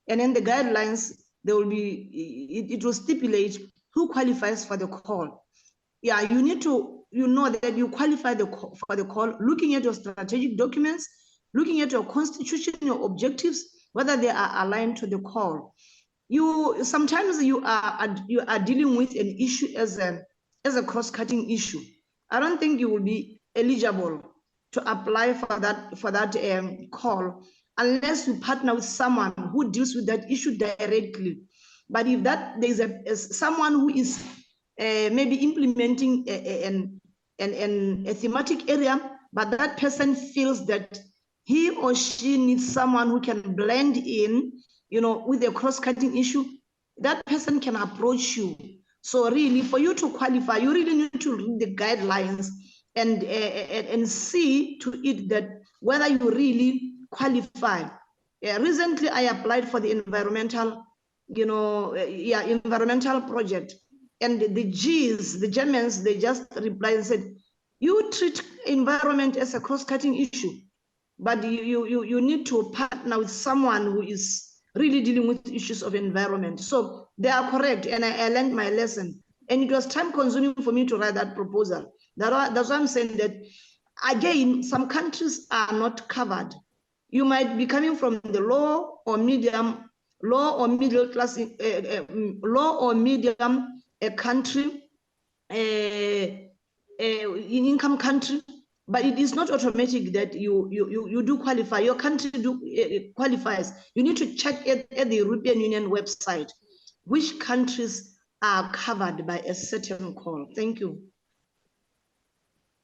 And in the guidelines, there will be, it will stipulate who qualifies for the call. Yeah, you need to, know that you qualify for the call, looking at your strategic documents, looking at your constitution, your objectives, whether they are aligned to the call. Sometimes you are dealing with an issue as a cross-cutting issue. I don't think you will be eligible to apply for that call unless you partner with someone who deals with that issue directly. But if there's someone who is maybe implementing a thematic area, but that person feels that he or she needs someone who can blend in, with a cross-cutting issue, that person can approach you. So really, for you to qualify, you really need to read the guidelines and see to it that whether you really qualify. Recently, I applied for the environmental project, and the Germans, they just replied and said, you treat environment as a cross-cutting issue, but you need to partner with someone who is really dealing with issues of environment. So they are correct, and I learned my lesson. And it was time consuming for me to write that proposal. That's why I'm saying that, again, some countries are not covered. You might be coming from the low or medium, low or middle class, low or medium country, income country, but it is not automatic that you do qualify. Your country qualifies. You need to check at the European Union website which countries are covered by a certain call. Thank you.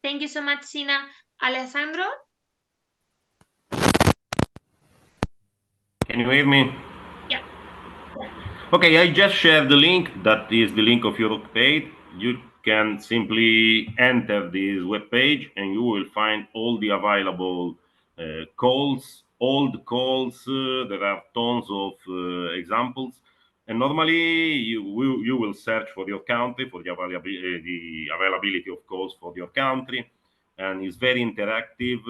Thank you so much, Sina. Alessandro? Can you hear me? Yeah. Okay, I just shared the link. That is the link of EUROPAID. You can simply enter this web page and you will find all the available calls, old calls. There are tons of examples. And normally you will search for your country, for the availability of calls for your country. And it's very interactive.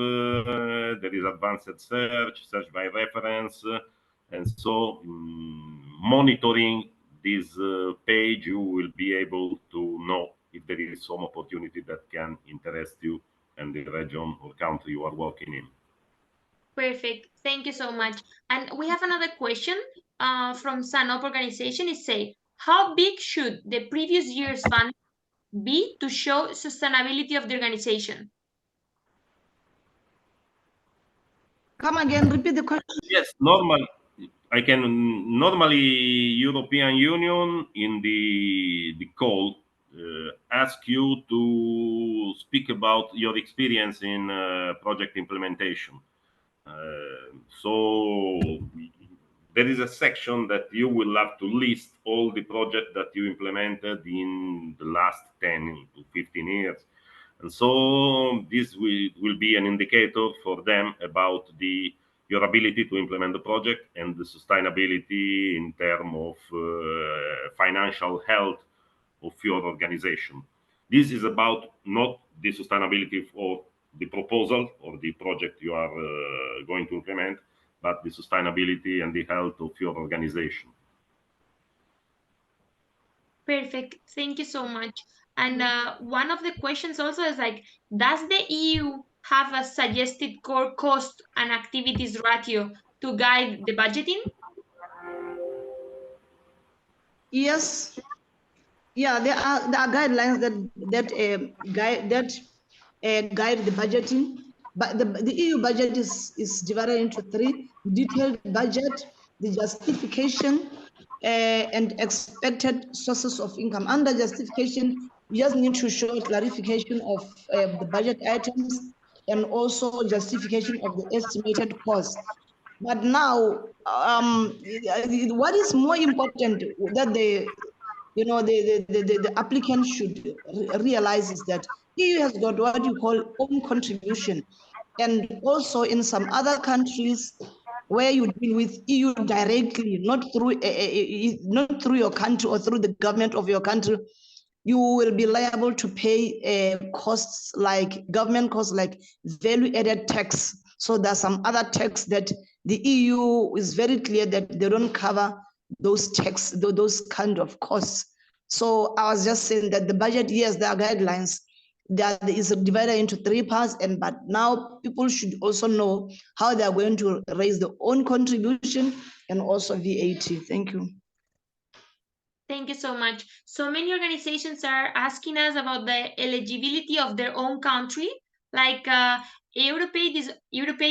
There is advanced search by reference. And so monitoring this page, you will be able to know if there is some opportunity that can interest you and the region or country you are working in. Perfect. Thank you so much. And we have another question from Sanop organization. It say, how big should the previous year's fund be to show sustainability of the organization? Come again, repeat the question. Yes, normally European Union in the call ask you to speak about your experience in project implementation. So there is a section that you will have to list all the projects that you implemented in the last 10 to 15 years. And so this will be an indicator for them about your ability to implement the project and the sustainability in terms of financial health of your organization. This is about not the sustainability for the proposal or the project you are going to implement, but the sustainability and the health of your organization. Perfect. Thank you so much. And one of the questions also is like, does the EU have a suggested core cost and activities ratio to guide the budgeting? Yes. Yeah, there are guidelines that guide the budgeting. But the EU budget is divided into three: detailed budget, the justification, and expected sources of income. Under justification, you just need to show clarification of the budget items and also justification of the estimated cost. But now, what is more important that the applicant should realize is that EU has got what you call own contribution. And also in some other countries where you deal with EU directly, not through your country or through the government of your country, you will be liable to pay costs like government costs like value added tax. So there's some other tax that the EU is very clear that they don't cover those tax, those kind of costs. So I was just saying that the budget, yes, there are guidelines that is divided into three parts, but now people should also know how they are going to raise their own contribution and also VAT. Thank you. Thank you so much. So many organizations are asking us about the eligibility of their own country. Like EUROPAID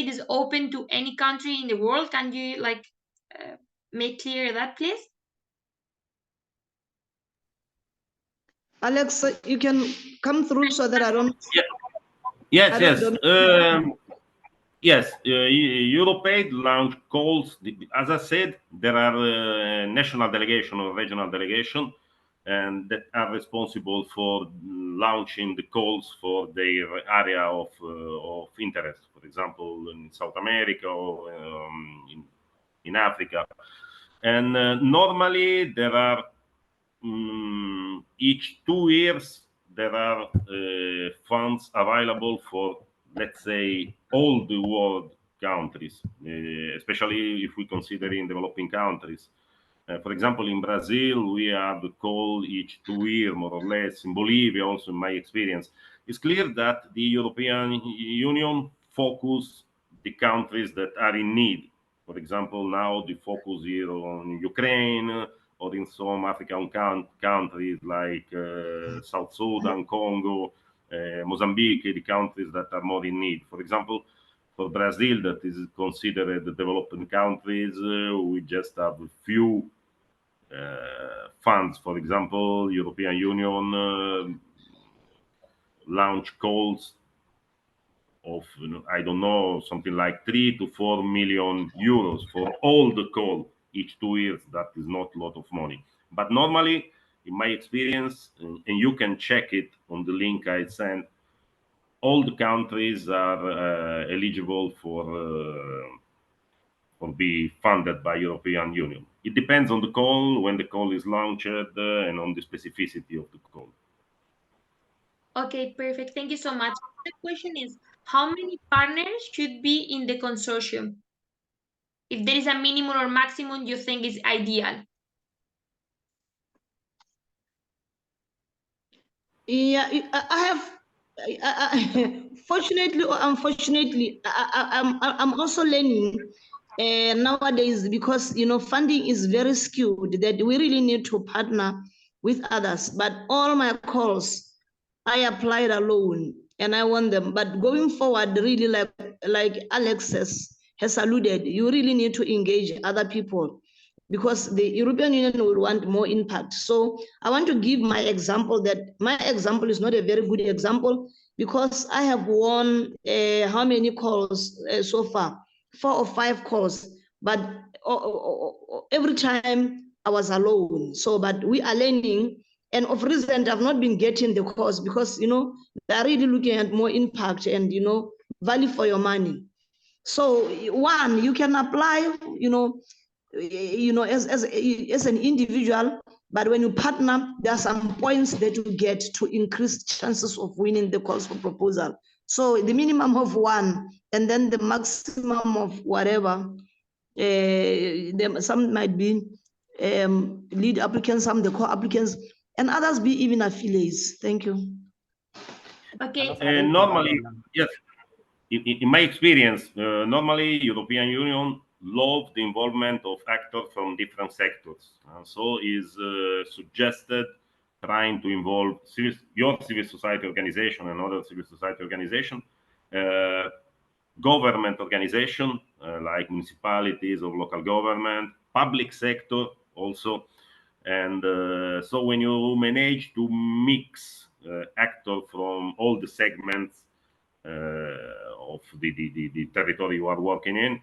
is open to any country in the world. Can you make clear that, please? Alex, you can come through so that I don't. Yeah. Don't. Yes, EuroPaid launch calls. As I said, there are national delegation or regional delegation, and that are responsible for launching the calls for their area of interest. For example, in South America or in Africa, and normally there are each 2 years there are funds available for, let's say, all the world countries, especially if we consider in developing countries. For example, in Brazil, we have the call each 2 years, more or less. In Bolivia, also in my experience, it's clear that the European Union focus the countries that are in need. For example, now the focus here on Ukraine, or in some African countries like South Sudan, Congo, Mozambique, the countries that are more in need. For example, for Brazil, that is considered the developing countries, we just have a few funds. For example, European Union launch calls of, I don't know, something like 3 to 4 million euros for all the call each 2 years. That is not a lot of money. But normally, in my experience, and you can check it on the link I sent, all the countries are eligible for be funded by European Union. It depends on the call, when the call is launched, and on the specificity of the call. Okay, perfect. Thank you so much. The question is, how many partners should be in the consortium? If there is a minimum or maximum you think is ideal. Yeah, I have. Fortunately or unfortunately, I'm also learning nowadays, because funding is very skewed, that we really need to partner with others. But all my calls, I applied alone, and I want them. But going forward, really, like Alex has alluded, you really need to engage other people, because the European Union will want more impact. So I want to give my example, that my example is not a very good example, because I have won how many calls so far? 4 or 5 calls, but every time I was alone. So, but we are learning, and of recent I've not been getting the calls, because they're really looking at more impact and value for your money. So one, you can apply, as an individual, but when you partner, there are some points that you get to increase chances of winning the calls for proposal. So the minimum of 1, and then the maximum of whatever. Some might be lead applicants, some the co-applicants, and others be even affiliates. Thank you. Okay. And normally, yes, in my experience, normally European Union love the involvement of actors from different sectors. So is suggested trying to involve your civil society organization and other civil society organization, government organization like municipalities or local government, public sector also. And so when you manage to mix actors from all the segments of the territory you are working in,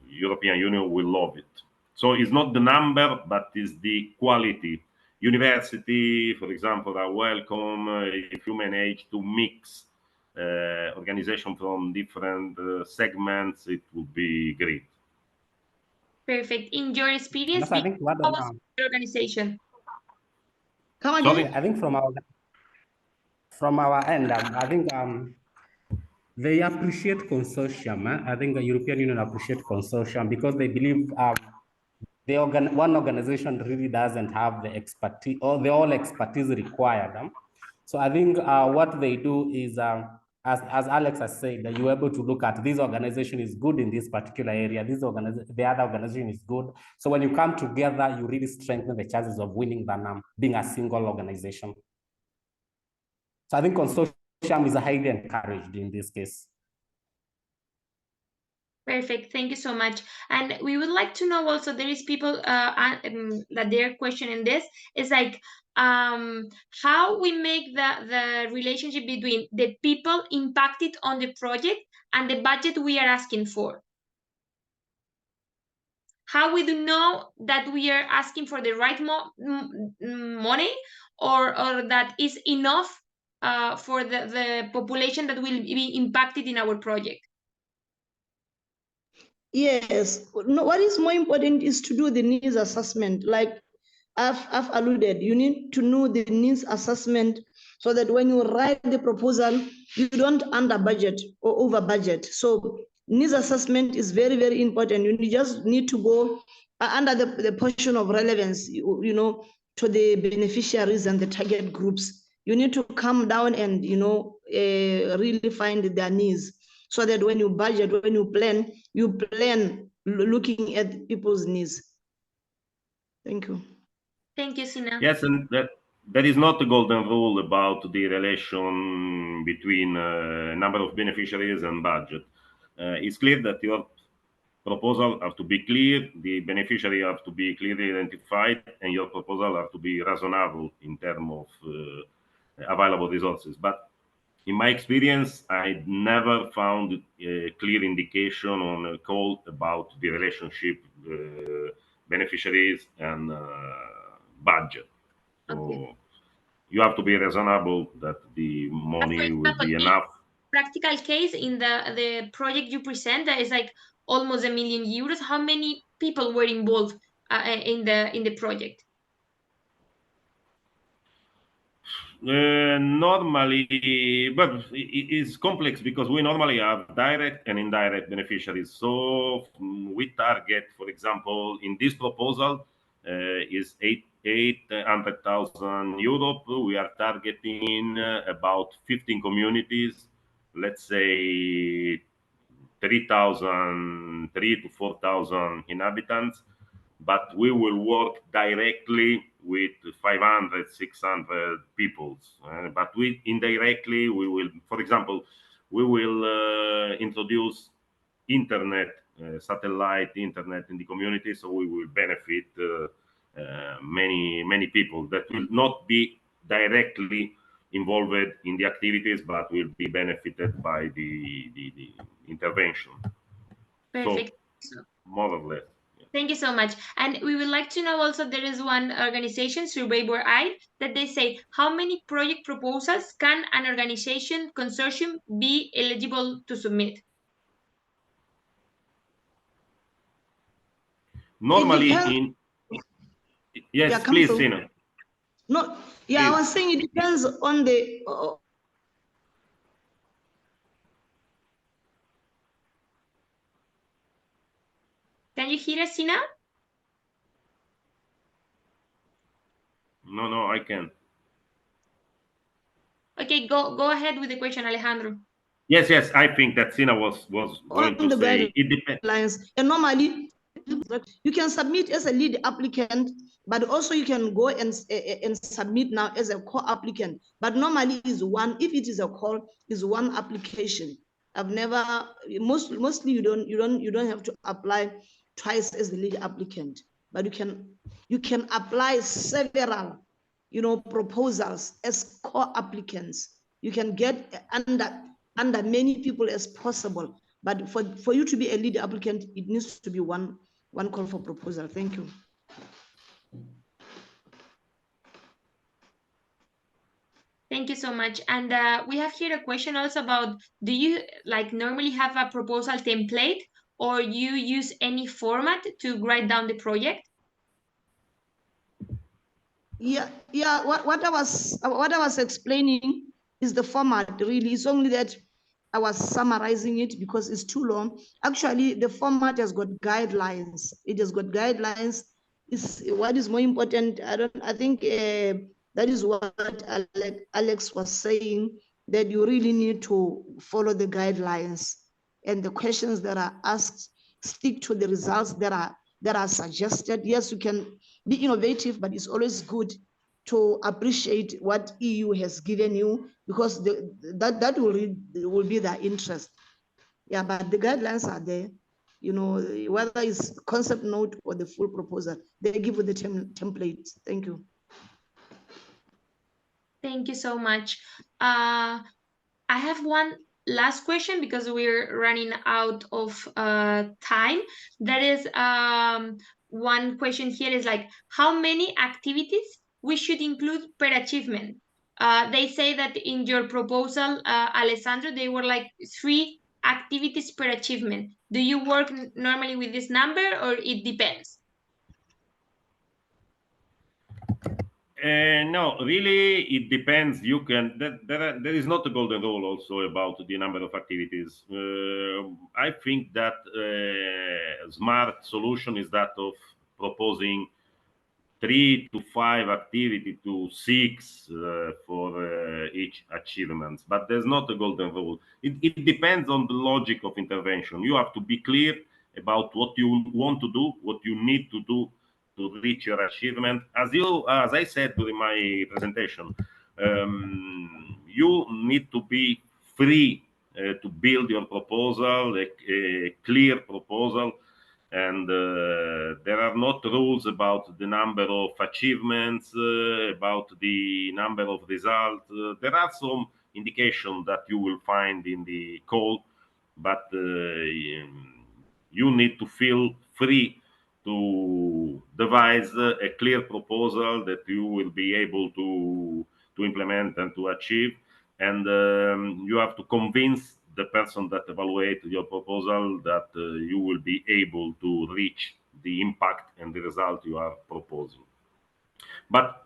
European Union will love it. So it's not the number, but it's the quality. University, for example, are welcome if you manage to mix organization from different segments. It would be great. Perfect. In your experience, I think how was your organization? Come again? Sorry? I think from our end, I think they appreciate consortium. I think the European Union appreciate consortium, because they believe one organization really doesn't have the expertise or the all expertise required. So I think what they do is, as Alex has said, that you're able to look at this organization is good in this particular area, the other organization is good. So when you come together, you really strengthen the chances of winning than being a single organization. So I think consortium is highly encouraged in this case. Perfect. Thank you so much. And we would like to know also, there is people that they're questioning this. It's like how we make the relationship between the people impacted on the project and the budget we are asking for. How we do know that we are asking for the right money, or that is enough for the population that will be impacted in our project. Yes. No, what is more important is to do the needs assessment. Like I've alluded, you need to know the needs assessment, so that when you write the proposal, you don't under budget or over budget. So needs assessment is very, very important. You just need to go under the portion of relevance, to the beneficiaries and the target groups. You need to come down and, really find their needs, so that when you budget, when you plan looking at people's needs. Thank you. Thank you, Sina. Yes, and there is not a golden rule about the relation between number of beneficiaries and budget. It's clear that your proposal have to be clear, the beneficiary have to be clearly identified, and your proposal have to be reasonable in terms of available resources. But in my experience, I never found a clear indication on a call about the relationship beneficiaries and budget. So Okay. you have to be reasonable that the money will be enough. Practical case in the project you present that is like almost €1 million. How many people were involved in the project? Normally, but it is complex because we normally have direct and indirect beneficiaries. So we target, for example, in this proposal is 800,000 euro. We are targeting about 15 communities, let's say 3 to 4,000 inhabitants, but we will work directly with 500, 600 people. But we indirectly, we will, for example, we will introduce internet, satellite internet in the community, so we will benefit many people that will not be directly involved in the activities, but will be benefited by the intervention. Perfect. So, more or less. Thank you so much. And we would like to know also, there is one organization, EUROPAID, that they say, how many project proposals can an organization consortium be eligible to submit? Normally yes, Yeah, please, Council. Sina. No, yeah, Please. I was saying it depends on the. Can you hear us, Sina? No, I can't. Okay, go ahead with the question, Alejandro. Yes, I think that Sina was going to say it depends. And normally, you can submit as a lead applicant, but also you can go and submit now as a co-applicant. But normally is one. If it is a call, is one application. I've never mostly you don't have to apply twice as the lead applicant, but you can apply several proposals as co-applicants. You can get under many people as possible, but for you to be a lead applicant, it needs to be one call for proposal. Thank you. Thank you so much. And we have here a question also about, do you normally have a proposal template, or you use any format to write down the project? Yeah. What I was explaining is the format. Really, it's only that I was summarizing it because it's too long. Actually, the format has got guidelines. It has got guidelines. What is more important. I think that is what Alex was saying, that you really need to follow the guidelines, and the questions that are asked stick to the results that are suggested. Yes, you can be innovative, but it's always good to appreciate what EU has given you, because that will be their interest. Yeah, but the guidelines are there. Whether it's concept note or the full proposal, they give you the templates. Thank you. Thank you so much. I have one last question because we're running out of time. That is, one question here is like, how many activities we should include per achievement? They say that in your proposal, Alessandro, they were like 3 activities per achievement. Do you work normally with this number, or it depends? No, really, it depends. You can. There is not a golden rule also about the number of activities. I think that a smart solution is that of proposing 3 to 5 activity to 6 for each achievement. But there's not a golden rule. It depends on the logic of intervention. You have to be clear about what you want to do, what you need to do, to reach your achievement. As I said during my presentation, you need to be free to build your proposal, a clear proposal, and there are not rules about the number of achievements, about the number of results. There are some indications that you will find in the code, but you need to feel free to devise a clear proposal that you will be able to implement and to achieve. And you have to convince the person that evaluate your proposal that you will be able to reach the impact and the result you are proposing. But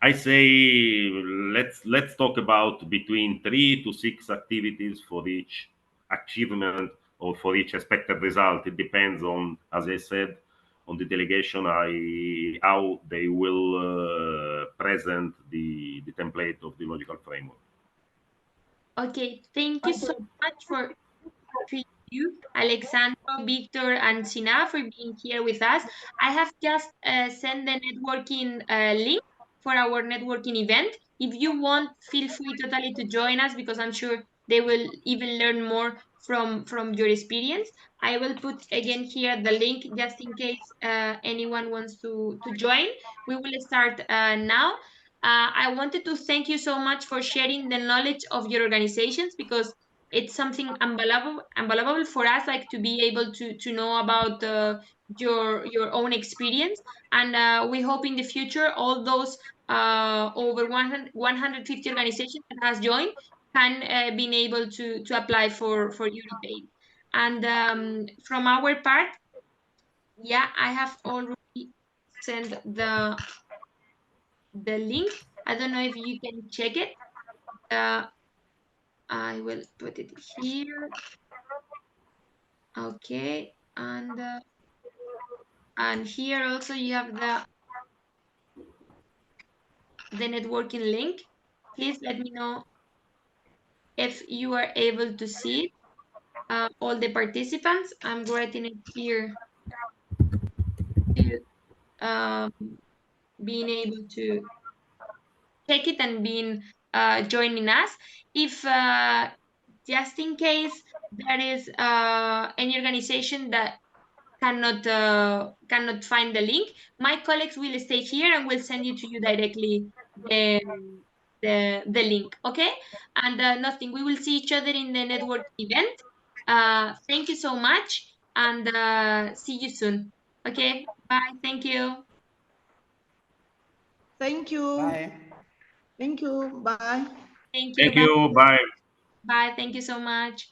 I say let's talk about between 3 to 6 activities for each achievement or for each expected result. It depends on, as I said, on the delegation, how they will present the template of the logical framework. Okay, thank you so much for you, Alexandro, Victor, and Sina for being here with us. I have just sent the networking link for our networking event. If you want, feel free totally to join us because I'm sure they will even learn more from your experience. I will put again here the link just in case anyone wants to join. We will start now. I wanted to thank you so much for sharing the knowledge of your organizations because it's something unbelievable for us, like to be able to know about your own experience. And we hope in the future all those over 150 organizations that has joined can be able to apply for EUROPAID. And from our part, yeah, I have already sent the link. I don't know if you can check it. I will put it here. Okay, and here also you have the networking link. Please let me know if you are able to see it. All the participants. I'm writing it here. To, being able to check it and being joining us. If just in case there is any organization that cannot find the link, my colleagues will stay here and will send it to you directly the the link. Okay, and nothing. We will see each other in the network event. Thank you so much, and see you soon. Okay, bye. Thank you. Thank you. Bye. Thank you. Bye. Thank you. Thank Bye. you. Bye. Bye. Thank you so much.